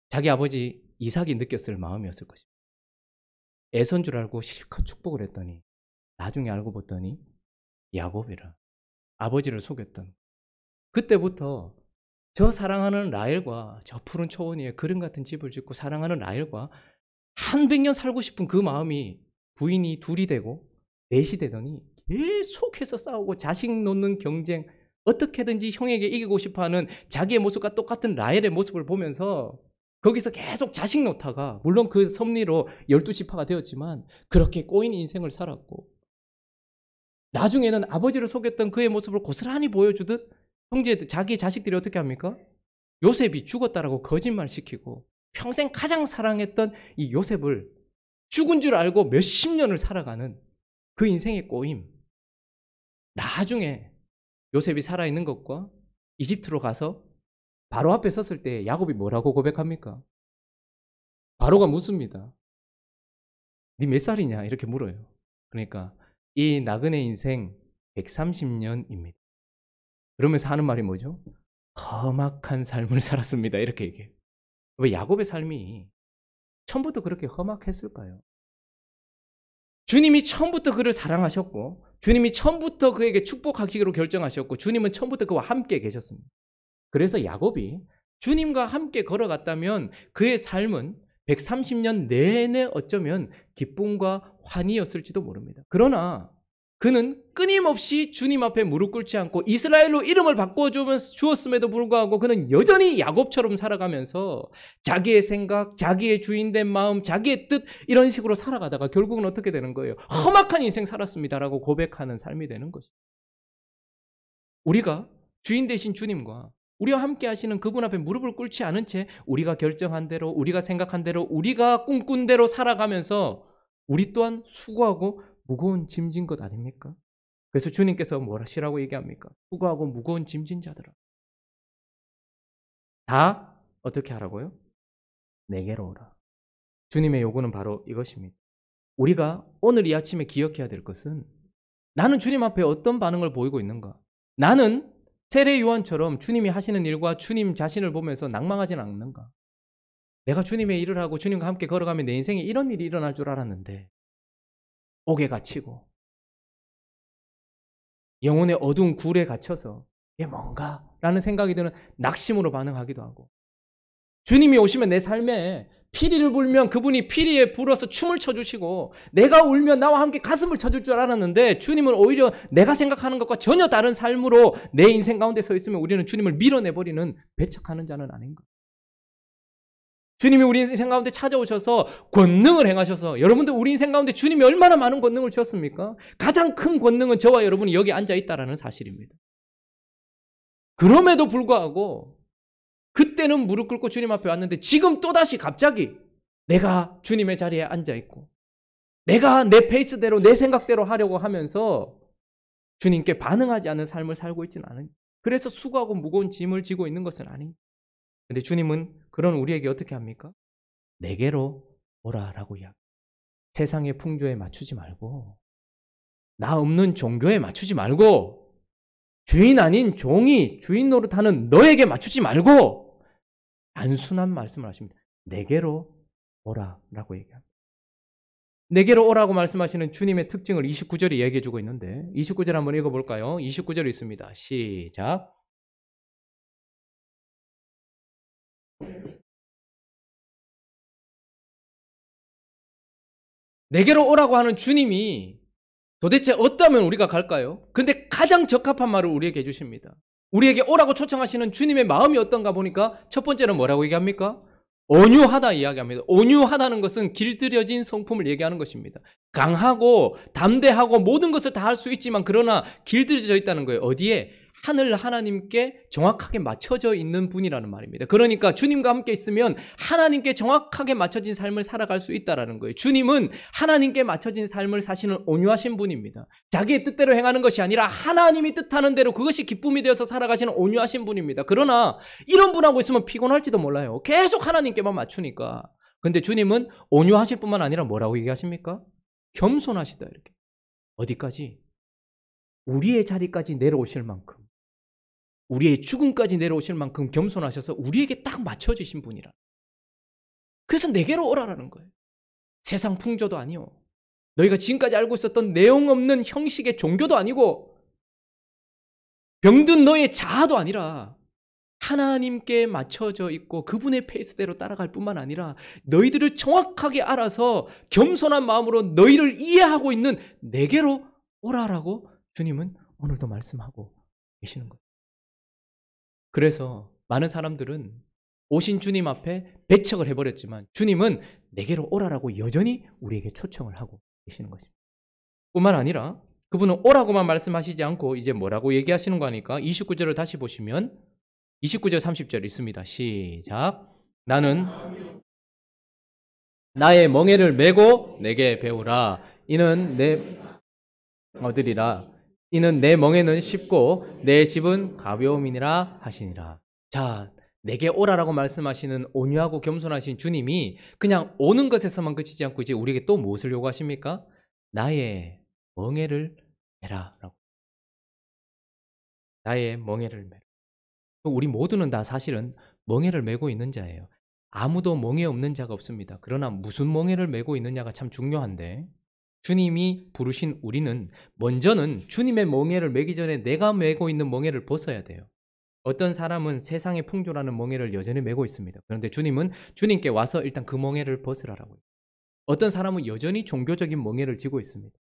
자기 아버지 이삭이 느꼈을 마음이었을 것입니다. 애선 줄 알고 실컷 축복을 했더니 나중에 알고 봤더니 야곱이라. 아버지를 속였던. 그때부터 저 사랑하는 라헬과 저 푸른 초원 위에 그림 같은 집을 짓고 사랑하는 라헬과 한 100년 살고 싶은 그 마음이 부인이 둘이 되고 넷이 되더니 계속해서 싸우고 자식 놓는 경쟁, 어떻게든지 형에게 이기고 싶어하는 자기의 모습과 똑같은 라헬의 모습을 보면서 거기서 계속 자식 놓다가 물론 그 섭리로 12지파가 되었지만 그렇게 꼬인 인생을 살았고 나중에는 아버지를 속였던 그의 모습을 고스란히 보여주듯 형제들, 자기 자식들이 어떻게 합니까? 요셉이 죽었다라고 거짓말 시키고 평생 가장 사랑했던 이 요셉을 죽은 줄 알고 몇십 년을 살아가는 그 인생의 꼬임. 나중에 요셉이 살아있는 것과 이집트로 가서 바로 앞에 섰을 때 야곱이 뭐라고 고백합니까? 바로가 묻습니다. 네 몇 살이냐? 이렇게 물어요. 그러니까 이 나그네 인생 130년입니다. 그러면서 하는 말이 뭐죠? 험악한 삶을 살았습니다. 이렇게 얘기해요. 왜 야곱의 삶이 처음부터 그렇게 험악했을까요? 주님이 처음부터 그를 사랑하셨고 주님이 처음부터 그에게 축복하기로 결정하셨고 주님은 처음부터 그와 함께 계셨습니다. 그래서 야곱이 주님과 함께 걸어갔다면 그의 삶은 130년 내내 어쩌면 기쁨과 환희였을지도 모릅니다. 그러나 그는 끊임없이 주님 앞에 무릎 꿇지 않고 이스라엘로 이름을 바꿔주었음에도 불구하고 그는 여전히 야곱처럼 살아가면서 자기의 생각, 자기의 주인된 마음, 자기의 뜻 이런 식으로 살아가다가 결국은 어떻게 되는 거예요? 험악한 인생 살았습니다라고 고백하는 삶이 되는 것이죠. 우리가 주인 되신 주님과 우리와 함께 하시는 그분 앞에 무릎을 꿇지 않은 채 우리가 결정한 대로, 우리가 생각한 대로, 우리가 꿈꾼 대로 살아가면서 우리 또한 수고하고 무거운 짐진 것 아닙니까? 그래서 주님께서 뭐라시라고 얘기합니까? 수고하고 무거운 짐진 자들아. 다 어떻게 하라고요? 내게로 오라. 주님의 요구는 바로 이것입니다. 우리가 오늘 이 아침에 기억해야 될 것은 나는 주님 앞에 어떤 반응을 보이고 있는가? 나는 세례 요한처럼 주님이 하시는 일과 주님 자신을 보면서 낭망하지는 않는가? 내가 주님의 일을 하고 주님과 함께 걸어가면 내 인생에 이런 일이 일어날 줄 알았는데 옥에 갇히고 영혼의 어두운 굴에 갇혀서 이게 뭔가? 라는 생각이 드는 낙심으로 반응하기도 하고 주님이 오시면 내 삶에 피리를 불면 그분이 피리에 불어서 춤을 춰주시고 내가 울면 나와 함께 가슴을 쳐줄 줄 알았는데 주님은 오히려 내가 생각하는 것과 전혀 다른 삶으로 내 인생 가운데 서 있으면 우리는 주님을 밀어내버리는 배척하는 자는 아닌가. 주님이 우리 인생 가운데 찾아오셔서 권능을 행하셔서 여러분들 우리 인생 가운데 주님이 얼마나 많은 권능을 주셨습니까? 가장 큰 권능은 저와 여러분이 여기 앉아있다는 사실입니다. 그럼에도 불구하고 그때는 무릎 꿇고 주님 앞에 왔는데 지금 또다시 갑자기 내가 주님의 자리에 앉아있고 내가 내 페이스대로 내 생각대로 하려고 하면서 주님께 반응하지 않는 삶을 살고 있지는 않은 그래서 수고하고 무거운 짐을 지고 있는 것은 아닌 근데 주님은 그런 우리에게 어떻게 합니까? 내게로 오라라고 이야기. 세상의 풍조에 맞추지 말고 나 없는 종교에 맞추지 말고 주인 아닌 종이 주인 노릇하는 너에게 맞추지 말고 단순한 말씀을 하십니다. 내게로 오라라고 얘기합니다. 내게로 오라고 말씀하시는 주님의 특징을 29절이 얘기해주고 있는데 29절 한번 읽어볼까요? 29절이 있습니다. 시작. 내게로 오라고 하는 주님이 도대체 어떠면 우리가 갈까요? 근데 가장 적합한 말을 우리에게 해주십니다. 우리에게 오라고 초청하시는 주님의 마음이 어떤가 보니까 첫 번째는 뭐라고 얘기합니까? 온유하다 이야기합니다. 온유하다는 것은 길들여진 성품을 얘기하는 것입니다. 강하고 담대하고 모든 것을 다 할 수 있지만 그러나 길들여져 있다는 거예요. 어디에? 하늘 하나님께 정확하게 맞춰져 있는 분이라는 말입니다. 그러니까 주님과 함께 있으면 하나님께 정확하게 맞춰진 삶을 살아갈 수 있다는 거예요. 주님은 하나님께 맞춰진 삶을 사시는 온유하신 분입니다. 자기의 뜻대로 행하는 것이 아니라 하나님이 뜻하는 대로 그것이 기쁨이 되어서 살아가시는 온유하신 분입니다. 그러나 이런 분하고 있으면 피곤할지도 몰라요. 계속 하나님께만 맞추니까. 근데 주님은 온유하실 뿐만 아니라 뭐라고 얘기하십니까? 겸손하시다 이렇게. 어디까지? 우리의 자리까지 내려오실 만큼, 우리의 죽음까지 내려오실 만큼 겸손하셔서 우리에게 딱 맞춰주신 분이라. 그래서 내게로 오라라는 거예요. 세상 풍조도 아니요, 너희가 지금까지 알고 있었던 내용 없는 형식의 종교도 아니고 병든 너의 자아도 아니라 하나님께 맞춰져 있고 그분의 페이스대로 따라갈 뿐만 아니라 너희들을 정확하게 알아서 겸손한 마음으로 너희를 이해하고 있는 내게로 오라라고 주님은 오늘도 말씀하고 계시는 거예요. 그래서 많은 사람들은 오신 주님 앞에 배척을 해버렸지만 주님은 내게로 오라라고 여전히 우리에게 초청을 하고 계시는 것입니다. 뿐만 아니라 그분은 오라고만 말씀하시지 않고 이제 뭐라고 얘기하시는 거 아니까 29절을 다시 보시면 29절 30절 있습니다. 시작. 나는 나의 멍에를 메고 내게 배우라. 이는 내 얻으리라. 이는 내 멍에는 쉽고 내 집은 가벼움이니라 하시니라. 자, 내게 오라라고 말씀하시는 온유하고 겸손하신 주님이 그냥 오는 것에서만 그치지 않고 이제 우리에게 또 무엇을 요구하십니까? 나의 멍에를 메라라고. 나의 멍에를 메라. 우리 모두는 다 사실은 멍에를 메고 있는 자예요. 아무도 멍에 없는 자가 없습니다. 그러나 무슨 멍에를 메고 있느냐가 참 중요한데 주님이 부르신 우리는 먼저는 주님의 멍에를 메기 전에 내가 메고 있는 멍에를 벗어야 돼요. 어떤 사람은 세상의 풍조라는 멍에를 여전히 메고 있습니다. 그런데 주님은 주님께 와서 일단 그 멍에를 벗으라라고요. 어떤 사람은 여전히 종교적인 멍에를 지고 있습니다.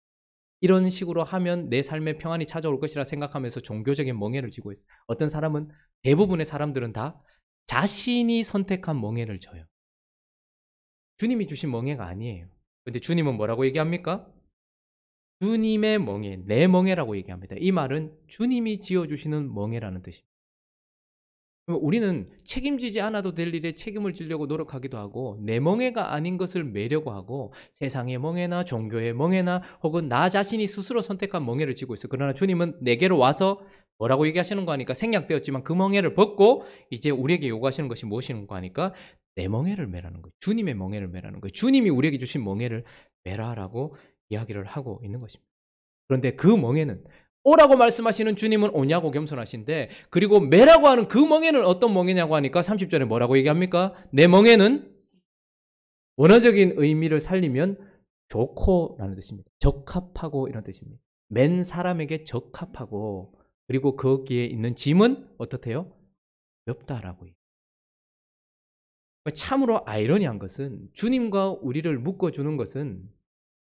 이런 식으로 하면 내 삶에 평안이 찾아올 것이라 생각하면서 종교적인 멍에를 지고 있어요. 어떤 사람은, 대부분의 사람들은 다 자신이 선택한 멍에를 져요. 주님이 주신 멍에가 아니에요. 근데 주님은 뭐라고 얘기합니까? 주님의 멍에, 내 멍에라고 얘기합니다. 이 말은 주님이 지어주시는 멍에라는 뜻입니다. 우리는 책임지지 않아도 될 일에 책임을 지려고 노력하기도 하고 내 멍에가 아닌 것을 메려고 하고 세상의 멍에나 종교의 멍에나 혹은 나 자신이 스스로 선택한 멍에를 지고 있어요. 그러나 주님은 내게로 와서 뭐라고 얘기하시는 거 하니까 생략되었지만 그 멍에를 벗고 이제 우리에게 요구하시는 것이 무엇인가 하니까 내 멍에를 메라는 거예요. 주님의 멍에를 메라는 거예요. 주님이 우리에게 주신 멍에를 메라라고 이야기를 하고 있는 것입니다. 그런데 그 멍에는 오라고 말씀하시는 주님은 오냐고 겸손하신데 그리고 메라고 하는 그 멍에는 어떤 멍에냐고 하니까 30절에 뭐라고 얘기합니까? 내 멍에는 원어적인 의미를 살리면 좋고라는 뜻입니다. 적합하고 이런 뜻입니다. 맨 사람에게 적합하고 그리고 거기에 있는 짐은 어떻대요? 가볍다라고. 참으로 아이러니한 것은 주님과 우리를 묶어주는 것은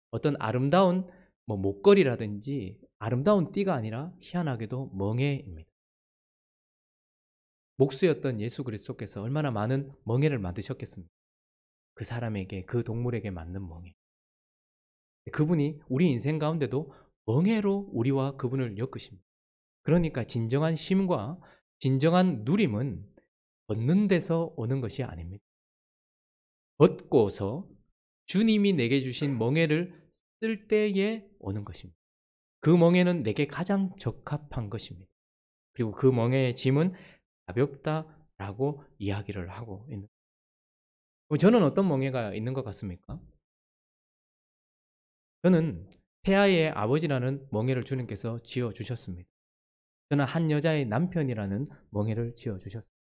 어떤 아름다운 목걸이라든지 아름다운 띠가 아니라 희한하게도 멍에입니다. 목수였던 예수 그리스도께서 얼마나 많은 멍에를 만드셨겠습니까? 그 사람에게, 그 동물에게 맞는 멍에. 그분이 우리 인생 가운데도 멍에로 우리와 그분을 엮으십니다. 그러니까 진정한 쉼과 진정한 누림은 얻는 데서 오는 것이 아닙니다. 얻고서 주님이 내게 주신 멍에를 쓸 때에 오는 것입니다. 그 멍에는 내게 가장 적합한 것입니다. 그리고 그 멍에의 짐은 가볍다라고 이야기를 하고 있는 거예요. 저는 어떤 멍에가 있는 것 같습니까? 저는 태아의 아버지라는 멍에를 주님께서 지어주셨습니다. 저는 한 여자의 남편이라는 멍에를 지어주셨습니다.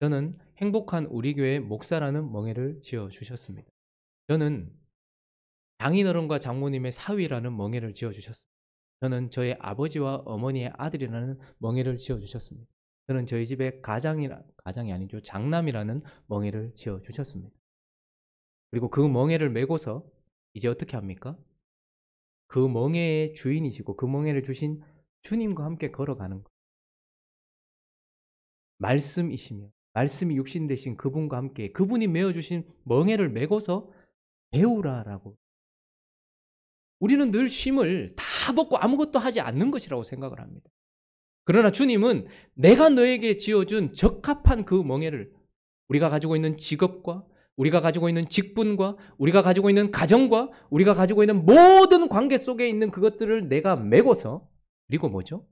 저는 행복한 우리 교회 목사라는 멍에를 지어주셨습니다. 저는 장인어른과 장모님의 사위라는 멍에를 지어주셨습니다. 저는 저의 아버지와 어머니의 아들이라는 멍에를 지어주셨습니다. 저는 저희 집에 가장이 아니죠, 장남이라는 멍에를 지어주셨습니다. 그리고 그 멍에를 메고서 이제 어떻게 합니까? 그 멍에의 주인이시고 그 멍에를 주신 주님과 함께 걸어가는 거예요. 말씀이시며 말씀이 육신 되신 그분과 함께 그분이 메어주신 멍에를 메고서 배우라라고. 우리는 늘 쉼을 다 벗고 아무것도 하지 않는 것이라고 생각을 합니다. 그러나 주님은 내가 너에게 지어준 적합한 그 멍에를, 우리가 가지고 있는 직업과 우리가 가지고 있는 직분과 우리가 가지고 있는 가정과 우리가 가지고 있는 모든 관계 속에 있는 그것들을 내가 메고서, 그리고 뭐죠?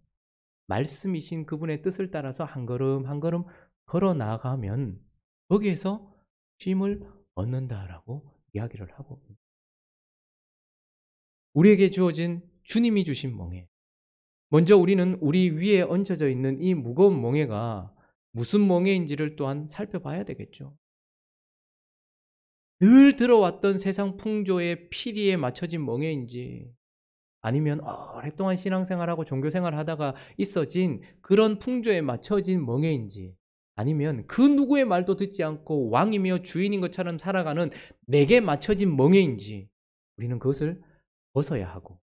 말씀이신 그분의 뜻을 따라서 한 걸음 한 걸음 걸어 나가면 거기에서 쉼을 얻는다라고 이야기를 하고, 우리에게 주어진 주님이 주신 멍에, 먼저 우리는 우리 위에 얹혀져 있는 이 무거운 멍에가 무슨 멍에인지를 또한 살펴봐야 되겠죠. 늘 들어왔던 세상 풍조의 피리에 맞춰진 멍에인지, 아니면 오랫동안 신앙생활하고 종교생활을 하다가 있어진 그런 풍조에 맞춰진 멍에인지, 아니면 그 누구의 말도 듣지 않고 왕이며 주인인 것처럼 살아가는 내게 맞춰진 멍에인지, 우리는 그것을 벗어야 하고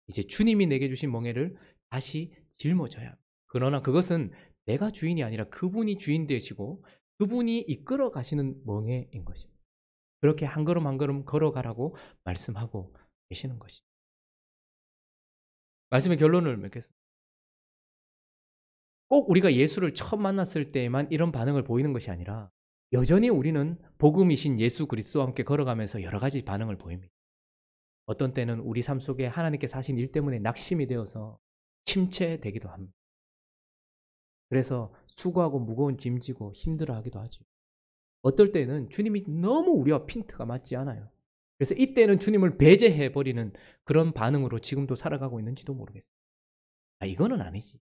이제 주님이 내게 주신 멍에를 다시 짊어져야 합니다. 그러나 그것은 내가 주인이 아니라 그분이 주인 되시고 그분이 이끌어 가시는 멍에인 것입니다. 그렇게 한 걸음 한 걸음 걸어가라고 말씀하고 계시는 것입니다. 말씀의 결론을 맺겠습니다. 꼭 우리가 예수를 처음 만났을 때에만 이런 반응을 보이는 것이 아니라 여전히 우리는 복음이신 예수 그리스도와 함께 걸어가면서 여러 가지 반응을 보입니다. 어떤 때는 우리 삶 속에 하나님께서 하신 일 때문에 낙심이 되어서 침체되기도 합니다. 그래서 수고하고 무거운 짐 지고 힘들어하기도 하죠. 어떨 때는 주님이 너무 우리와 핀트가 맞지 않아요. 그래서 이때는 주님을 배제해버리는 그런 반응으로 지금도 살아가고 있는지도 모르겠어요. 이거는 아니지,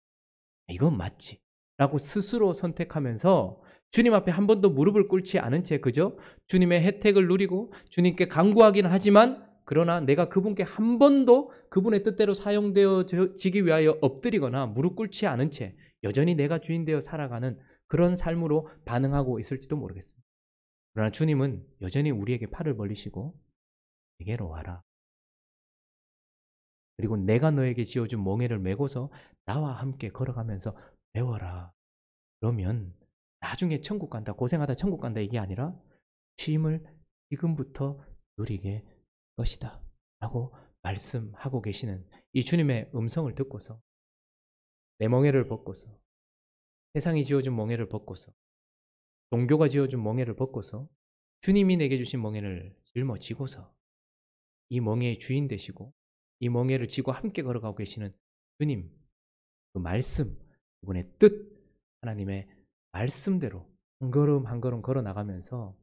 이건 맞지 라고 스스로 선택하면서 주님 앞에 한 번도 무릎을 꿇지 않은 채 그저 주님의 혜택을 누리고 주님께 간구하기는 하지만, 그러나 내가 그분께 한 번도 그분의 뜻대로 사용되어지기 위하여 엎드리거나 무릎 꿇지 않은 채 여전히 내가 주인 되어 살아가는 그런 삶으로 반응하고 있을지도 모르겠습니다. 그러나 주님은 여전히 우리에게 팔을 벌리시고 내게로 와라. 그리고 내가 너에게 지어준 멍에를 메고서 나와 함께 걸어가면서 배워라. 그러면 나중에 천국 간다, 고생하다 천국 간다 이게 아니라 쉼을 지금부터 누리게 것이다 라고 말씀하고 계시는 이 주님의 음성을 듣고서 내 멍에를 벗고서, 세상이 지어준 멍에를 벗고서, 종교가 지어준 멍에를 벗고서 주님이 내게 주신 멍에를 짊어지고서 이 멍에의 주인 되시고 이 멍에를 지고 함께 걸어가고 계시는 주님, 그 말씀, 그분의 뜻, 하나님의 말씀대로 한 걸음 한 걸음 걸어 나가면서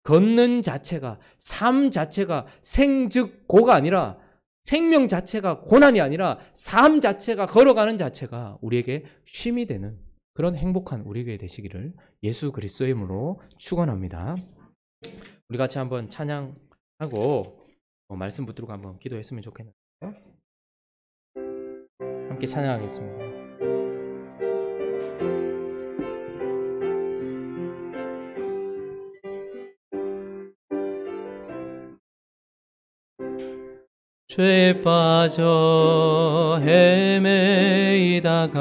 걷는 자체가, 삶 자체가 생즉 고가 아니라, 생명 자체가 고난이 아니라 삶 자체가, 걸어가는 자체가 우리에게 쉼이 되는 그런 행복한 우리 교회 되시기를 예수 그리스도의 이름으로 축원합니다. 우리 같이 한번 찬양하고 말씀 붙들고 한번 기도했으면 좋겠네요. 함께 찬양하겠습니다. 죄에 빠져 헤매이다가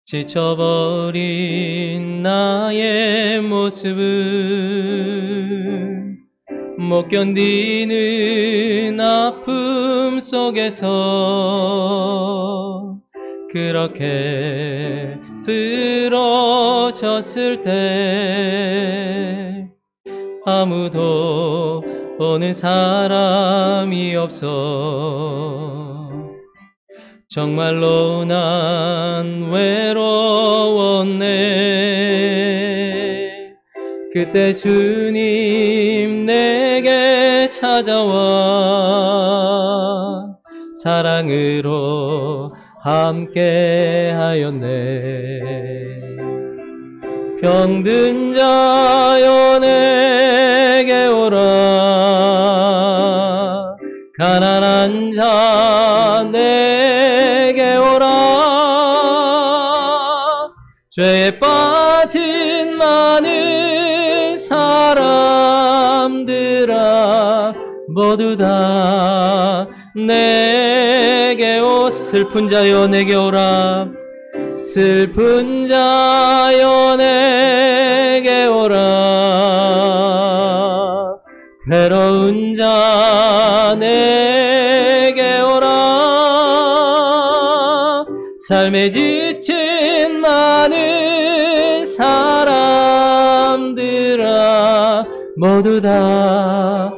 지쳐버린 나의 모습을 못 견디는 아픔 속에서 그렇게 쓰러졌을 때 아무도 오는 사람이 없어 정말로 난 외로웠네. 그때 주님 내게 찾아와 사랑으로 함께하였네. 병든 자여 내게 오라. 가난한 자 내게 오라. 죄에 빠진 많은 사람들아 모두 다 내게 오. 슬픈 자여 내게 오라. 슬픈 자여 내게 오라. 괴로운 자 내게 오라. 삶에 지친 많은 사람들아 모두 다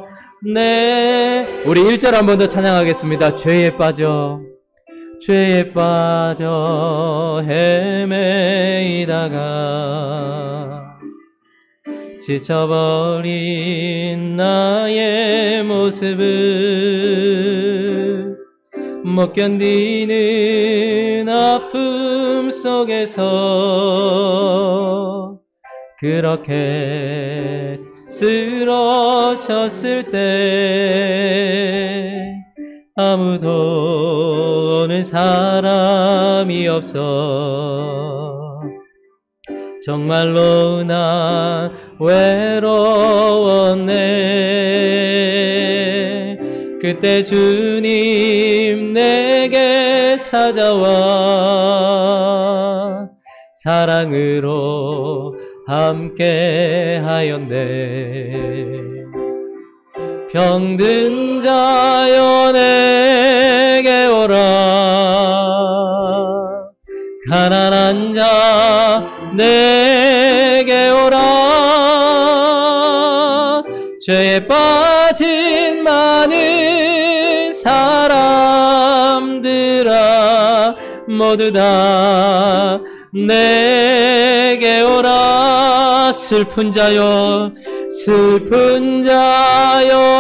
우리 1절 한 번 더 찬양하겠습니다. 죄에 빠져 헤매이다가 지쳐버린 나의 모습을 못 견디는 아픔 속에서 그렇게 쓰러졌을 때 아무도 오는 사람이 없어. 정말로 나 외로웠네. 그때 주님 내게 찾아와 사랑으로 함께 하였네. 병든 자여 내게 오라. 가난한 자 내게 오라. 죄에 빠진 많은 사람들아 모두 다 내게 오라. 슬픈 자여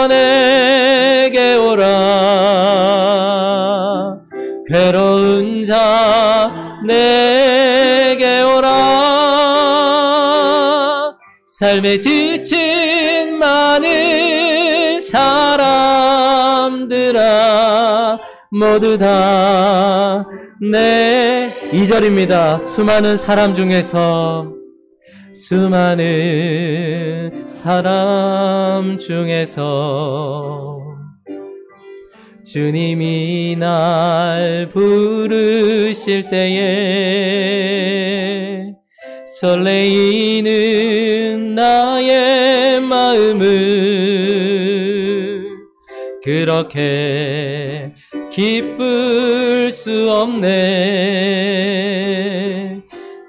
내게 오라. 괴로운 자 내게 오라. 삶에 지친 많은 사람들아 모두 다 2절입니다. 수많은 사람 중에서 주님이 날 부르실 때에 설레이는 나의 마음을 그렇게 기쁠 수 없네.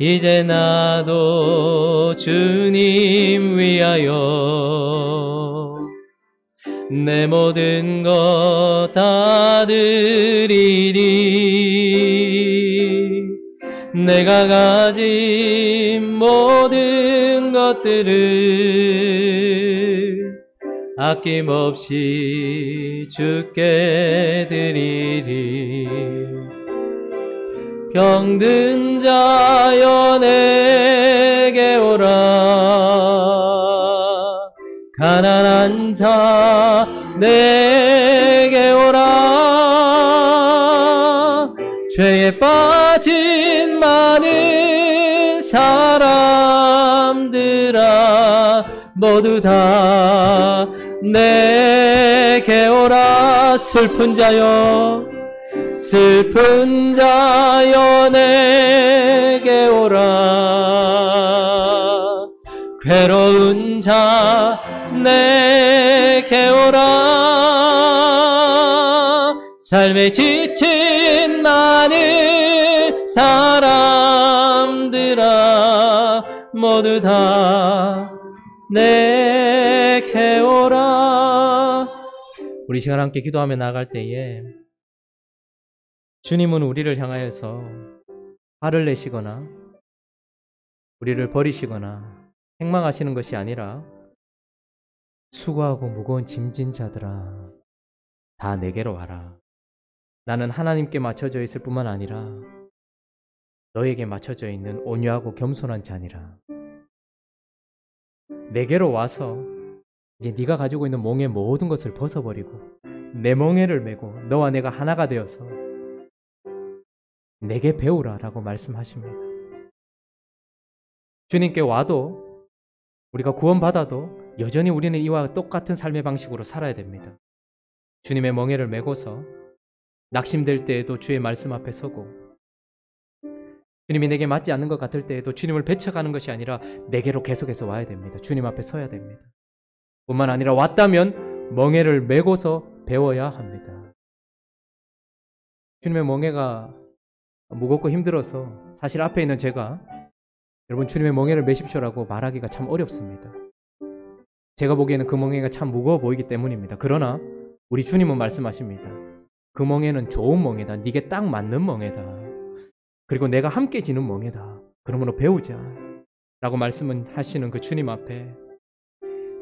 이제 나도 주님 위하여 내 모든 것 다 드리리. 내가 가진 모든 것들을 아낌없이 주께 드리리. 병든 자여 내게 오라. 가난한 자 내게 오라. 죄에 빠진 많은 사람들아 모두 다 내게 오라. 슬픈 자여 내게 오라. 괴로운 자 내게 오라. 삶에 지친 많은 사람들아 모두 다 내게 오라. 우리 시간 함께 기도하며 나아갈 때에 주님은 우리를 향하여서 화를 내시거나 우리를 버리시거나 책망하시는 것이 아니라 수고하고 무거운 짐진 자들아 다 내게로 와라. 나는 하나님께 맞춰져 있을 뿐만 아니라 너에게 맞춰져 있는 온유하고 겸손한 자니라. 내게로 와서 이제 네가 가지고 있는 몽의 모든 것을 벗어버리고 내 멍에를 메고 너와 내가 하나가 되어서 내게 배우라 라고 말씀하십니다. 주님께 와도 우리가 구원받아도 여전히 우리는 이와 똑같은 삶의 방식으로 살아야 됩니다. 주님의 멍에를 메고서 낙심될 때에도 주의 말씀 앞에 서고, 주님이 내게 맞지 않는 것 같을 때에도 주님을 배척하는 것이 아니라 내게로 계속해서 와야 됩니다. 주님 앞에 서야 됩니다. 뿐만 아니라 왔다면 멍에를 메고서 배워야 합니다. 주님의 멍에가 무겁고 힘들어서 사실 앞에 있는 제가 여러분 주님의 멍에를 메십시오라고 말하기가 참 어렵습니다. 제가 보기에는 그 멍에가 참 무거워 보이기 때문입니다. 그러나 우리 주님은 말씀하십니다. 그 멍에는 좋은 멍에다. 네게 딱 맞는 멍에다. 그리고 내가 함께 지는 멍에다. 그러므로 배우자 라고 말씀은 하시는 그 주님 앞에,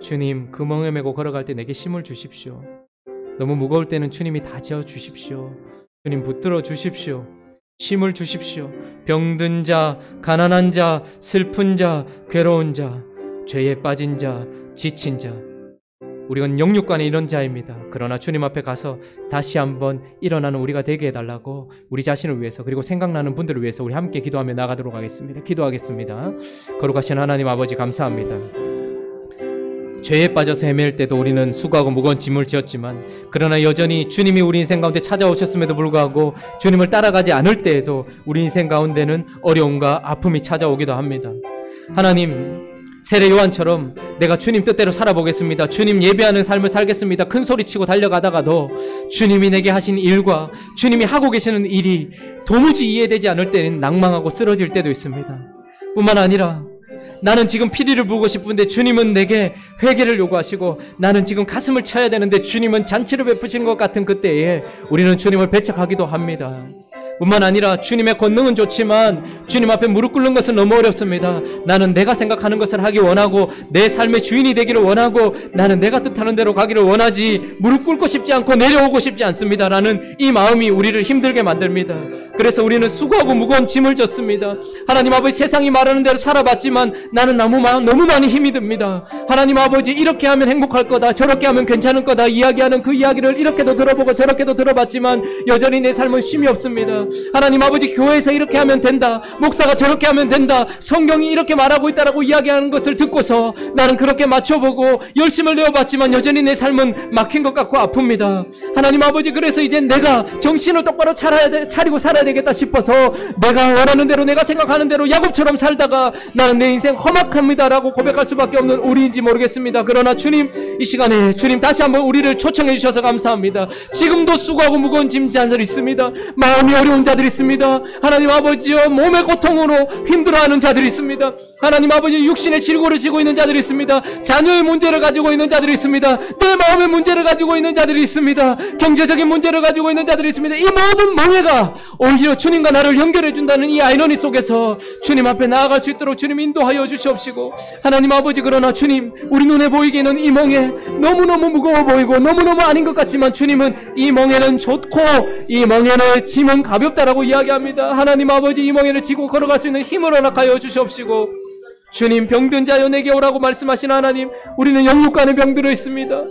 주님 그 멍에 메고 걸어갈 때 내게 힘을 주십시오. 너무 무거울 때는 주님이 다 지어 주십시오. 주님 붙들어 주십시오. 힘을 주십시오. 병든 자, 가난한 자, 슬픈 자, 괴로운 자, 죄에 빠진 자, 지친 자, 우리는 영육간에 이런 자입니다. 그러나 주님 앞에 가서 다시 한번 일어나는 우리가 되게 해달라고 우리 자신을 위해서, 그리고 생각나는 분들을 위해서 우리 함께 기도하며 나가도록 하겠습니다. 기도하겠습니다. 거룩하신 하나님 아버지 감사합니다. 죄에 빠져서 헤맬 때도 우리는 수고하고 무거운 짐을 지었지만, 그러나 여전히 주님이 우리 인생 가운데 찾아오셨음에도 불구하고 주님을 따라가지 않을 때에도 우리 인생 가운데는 어려움과 아픔이 찾아오기도 합니다. 하나님, 세례 요한처럼 내가 주님 뜻대로 살아보겠습니다. 주님 예배하는 삶을 살겠습니다. 큰 소리치고 달려가다가도 주님이 내게 하신 일과 주님이 하고 계시는 일이 도무지 이해되지 않을 때는 낭망하고 쓰러질 때도 있습니다. 뿐만 아니라 나는 지금 피리를 부고 싶은데 주님은 내게 회개를 요구하시고, 나는 지금 가슴을 쳐야 되는데 주님은 잔치를 베푸시는 것 같은 그때에 우리는 주님을 배척하기도 합니다. 뿐만 아니라 주님의 권능은 좋지만 주님 앞에 무릎 꿇는 것은 너무 어렵습니다. 나는 내가 생각하는 것을 하기 원하고 내 삶의 주인이 되기를 원하고 나는 내가 뜻하는 대로 가기를 원하지 무릎 꿇고 싶지 않고 내려오고 싶지 않습니다 라는 이 마음이 우리를 힘들게 만듭니다. 그래서 우리는 수고하고 무거운 짐을 졌습니다. 하나님 아버지, 세상이 말하는 대로 살아봤지만 나는 너무 많이 힘이 듭니다. 하나님 아버지, 이렇게 하면 행복할 거다, 저렇게 하면 괜찮을 거다 이야기하는 그 이야기를 이렇게도 들어보고 저렇게도 들어봤지만 여전히 내 삶은 쉼이 없습니다. 하나님 아버지, 교회에서 이렇게 하면 된다, 목사가 저렇게 하면 된다, 성경이 이렇게 말하고 있다라고 이야기하는 것을 듣고서 나는 그렇게 맞춰보고 열심을 내어봤지만 여전히 내 삶은 막힌 것 같고 아픕니다. 하나님 아버지, 그래서 이제 내가 정신을 똑바로 차리고 살아야 되겠다 싶어서 내가 원하는 대로, 내가 생각하는 대로 야곱처럼 살다가 나는 내 인생 험악합니다라고 고백할 수밖에 없는 우리인지 모르겠습니다. 그러나 주님, 이 시간에 주님 다시 한번 우리를 초청해 주셔서 감사합니다. 지금도 수고하고 무거운 짐자들 있습니다. 마음이 어려운 자들이 있습니다. 하나님 아버지요, 몸의 고통으로 힘들어하는 자들이 있습니다. 하나님 아버지, 육신의 질고를 지고 있는 자들이 있습니다. 자녀의 문제를 가지고 있는 자들이 있습니다. 내 마음의 문제를 가지고 있는 자들이 있습니다. 경제적인 문제를 가지고 있는 자들이 있습니다. 이 모든 멍해가 오히려 주님과 나를 연결해 준다는 이 아이러니 속에서 주님 앞에 나아갈 수 있도록 주님 인도하여 주시옵시고, 하나님 아버지, 그러나 주님, 우리 눈에 보이기에는 이 멍해 너무너무 무거워 보이고 너무너무 아닌 것 같지만 주님은 이 멍해는 좋고 이 멍해는 짐은 가볍다라고 이야기합니다. 하나님 아버지, 이 멍해를 지고 걸어갈 수 있는 힘을 허락하여 주시옵시고, 주님, 병든 자여 내게 오라고 말씀하신 하나님, 우리는 영육간의 병들어 있습니다.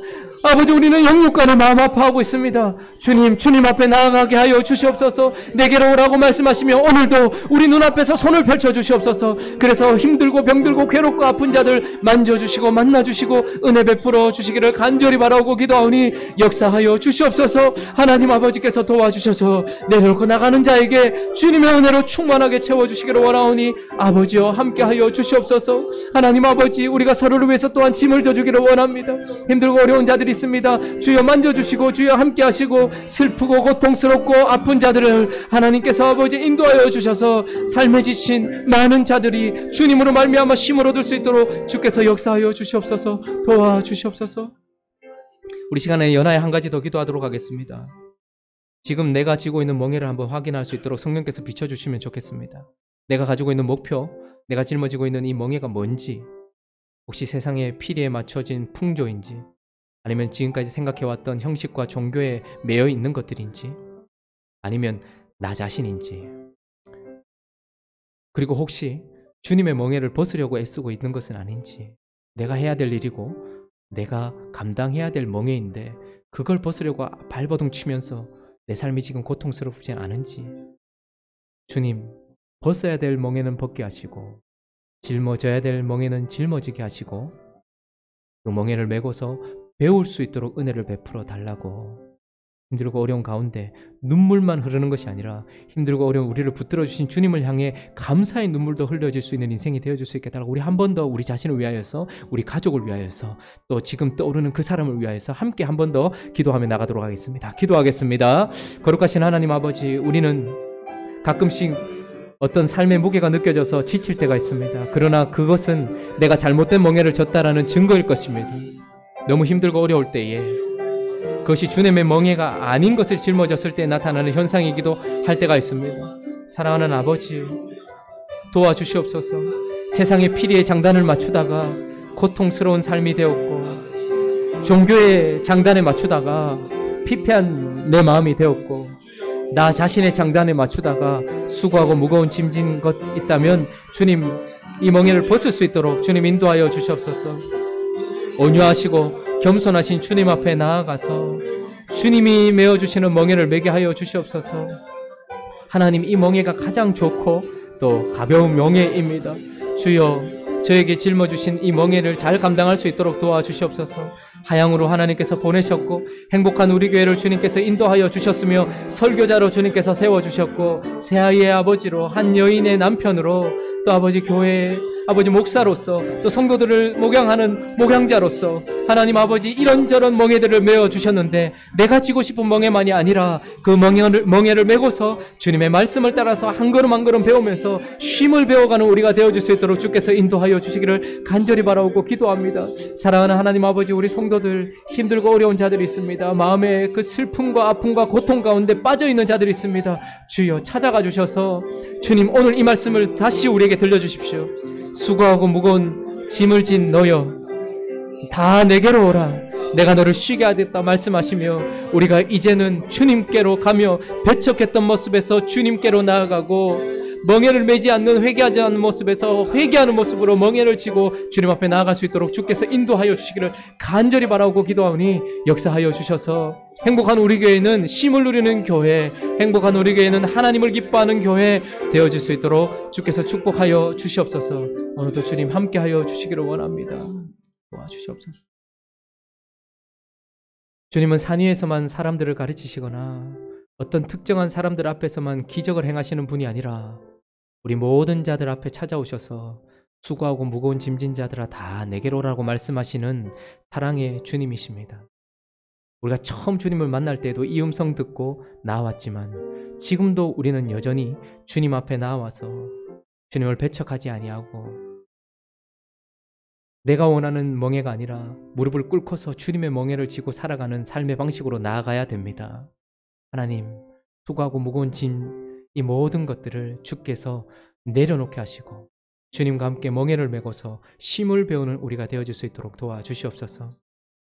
아버지, 우리는 영육간에 마음 아파하고 있습니다. 주님 앞에 나아가게 하여 주시옵소서. 내게로 오라고 말씀하시며 오늘도 우리 눈앞에서 손을 펼쳐 주시옵소서. 그래서 힘들고 병들고 괴롭고 아픈 자들 만져주시고 만나주시고 은혜 베풀어 주시기를 간절히 바라고 기도하오니 역사하여 주시옵소서. 하나님 아버지께서 도와주셔서 내려놓고 나가는 자에게 주님의 은혜로 충만하게 채워주시기를 원하오니 아버지여 함께하여 주시옵소서. 하나님 아버지, 우리가 서로를 위해서 또한 짐을 져주기를 원합니다. 힘들고 어려운 자들이 있습니다. 주여 만져주시고 주여 함께하시고 슬프고 고통스럽고 아픈 자들을 하나님께서 아버지 인도하여 주셔서 삶에 지친 많은 자들이 주님으로 말미암아 힘을 얻을 수 있도록 주께서 역사하여 주시옵소서. 도와주시옵소서. 우리 시간에 연하에 한 가지 더 기도하도록 하겠습니다. 지금 내가 지고 있는 멍에를 한번 확인할 수 있도록 성령께서 비춰주시면 좋겠습니다. 내가 가지고 있는 목표, 내가 짊어지고 있는 이 멍에가 뭔지, 혹시 세상의 피리에 맞춰진 풍조인지, 아니면 지금까지 생각해왔던 형식과 종교에 매여 있는 것들인지, 아니면 나 자신인지, 그리고 혹시 주님의 멍에를 벗으려고 애쓰고 있는 것은 아닌지, 내가 해야 될 일이고 내가 감당해야 될 멍에인데 그걸 벗으려고 발버둥 치면서 내 삶이 지금 고통스럽지 않은지, 주님, 벗어야 될 멍에는 벗게 하시고 짊어져야 될 멍에는 짊어지게 하시고 그 멍에를 메고서 배울 수 있도록 은혜를 베풀어 달라고 힘들고 어려운 가운데 눈물만 흐르는 것이 아니라 힘들고 어려운 우리를 붙들어 주신 주님을 향해 감사의 눈물도 흘려질 수 있는 인생이 되어줄 수 있겠다고 우리 한 번 더 우리 자신을 위하여서, 우리 가족을 위하여서, 또 지금 떠오르는 그 사람을 위하여서 함께 한 번 더 기도하며 나가도록 하겠습니다. 기도하겠습니다. 거룩하신 하나님 아버지, 우리는 가끔씩 어떤 삶의 무게가 느껴져서 지칠 때가 있습니다. 그러나 그것은 내가 잘못된 멍에를 졌다라는 증거일 것입니다. 너무 힘들고 어려울 때에 그것이 주님의 멍에가 아닌 것을 짊어졌을 때 나타나는 현상이기도 할 때가 있습니다. 사랑하는 아버지, 도와주시옵소서. 세상의 피리의 장단을 맞추다가 고통스러운 삶이 되었고, 종교의 장단에 맞추다가 피폐한 내 마음이 되었고, 나 자신의 장단에 맞추다가 수고하고 무거운 짐진 것 있다면 주님, 이 멍에를 벗을 수 있도록 주님 인도하여 주시옵소서. 온유하시고 겸손하신 주님 앞에 나아가서 주님이 메어주시는 멍에를 매게 하여 주시옵소서. 하나님, 이 멍에가 가장 좋고 또 가벼운 멍에입니다. 주여, 저에게 짊어주신 이 멍에를 잘 감당할 수 있도록 도와주시옵소서. 하양으로 하나님께서 보내셨고 행복한 우리 교회를 주님께서 인도하여 주셨으며 설교자로 주님께서 세워주셨고 새아이의 아버지로, 한 여인의 남편으로, 또 아버지 교회의 아버지 목사로서, 또 성도들을 목양하는 목양자로서 하나님 아버지 이런저런 멍에들을 메어 주셨는데 내가 지고 싶은 멍에만이 아니라 그 멍에를 메고서 주님의 말씀을 따라서 한 걸음 한 걸음 배우면서 쉼을 배워가는 우리가 되어줄 수 있도록 주께서 인도하여 주시기를 간절히 바라오고 기도합니다. 사랑하는 하나님 아버지, 우리 성도들 힘들고 어려운 자들이 있습니다. 마음에 그 슬픔과 아픔과 고통 가운데 빠져있는 자들이 있습니다. 주여, 찾아가 주셔서 주님, 오늘 이 말씀을 다시 우리에게 들려주십시오. 수고하고 무거운 짐을 진 너여, 다 내게로 오라. 내가 너를 쉬게 하겠다 말씀하시며 우리가 이제는 주님께로 가며 배척했던 모습에서 주님께로 나아가고, 멍에를 매지 않는, 회개하지 않는 모습에서 회개하는 모습으로 멍에를 지고 주님 앞에 나아갈 수 있도록 주께서 인도하여 주시기를 간절히 바라고 기도하오니 역사하여 주셔서 행복한 우리 교회는 쉼을 누리는 교회, 행복한 우리 교회는 하나님을 기뻐하는 교회 되어질 수 있도록 주께서 축복하여 주시옵소서. 오늘도 주님 함께하여 주시기를 원합니다. 도와주시옵소서. 주님은 산 위에서만 사람들을 가르치시거나 어떤 특정한 사람들 앞에서만 기적을 행하시는 분이 아니라 우리 모든 자들 앞에 찾아오셔서 수고하고 무거운 짐진 자들아 다 내게로 오라고 말씀하시는 사랑의 주님이십니다. 우리가 처음 주님을 만날 때에도 이 음성 듣고 나왔지만 지금도 우리는 여전히 주님 앞에 나와서 주님을 배척하지 아니하고 내가 원하는 멍에가 아니라 무릎을 꿇고서 주님의 멍에를 지고 살아가는 삶의 방식으로 나아가야 됩니다. 하나님, 수고하고 무거운 짐, 이 모든 것들을 주께서 내려놓게 하시고 주님과 함께 멍에를 메고서 쉼을 배우는 우리가 되어줄 수 있도록 도와주시옵소서.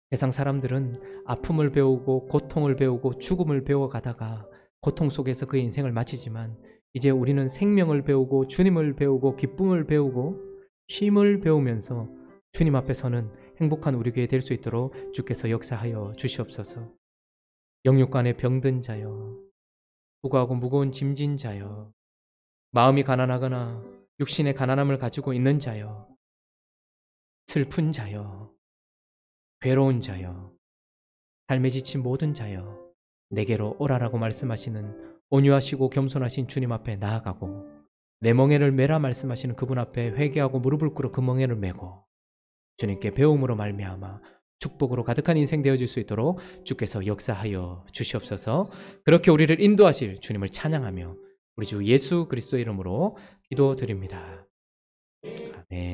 세상 사람들은 아픔을 배우고 고통을 배우고 죽음을 배워가다가 고통 속에서 그 인생을 마치지만 이제 우리는 생명을 배우고 주님을 배우고 기쁨을 배우고 쉼을 배우면서 주님 앞에서는 행복한 우리 교회 될 수 있도록 주께서 역사하여 주시옵소서. 영육간에 병든 자여, 수고하고 무거운 짐진 자여, 마음이 가난하거나 육신의 가난함을 가지고 있는 자여, 슬픈 자여, 괴로운 자여, 삶에 지친 모든 자여, 내게로 오라라고 말씀하시는 온유하시고 겸손하신 주님 앞에 나아가고 내 멍에를 메라 말씀하시는 그분 앞에 회개하고 무릎을 꿇어 그 멍에를 메고 주님께 배움으로 말미암아 축복으로 가득한 인생 되어질 수 있도록 주께서 역사하여 주시옵소서. 그렇게 우리를 인도하실 주님을 찬양하며 우리 주 예수 그리스도의 이름으로 기도드립니다. 아멘.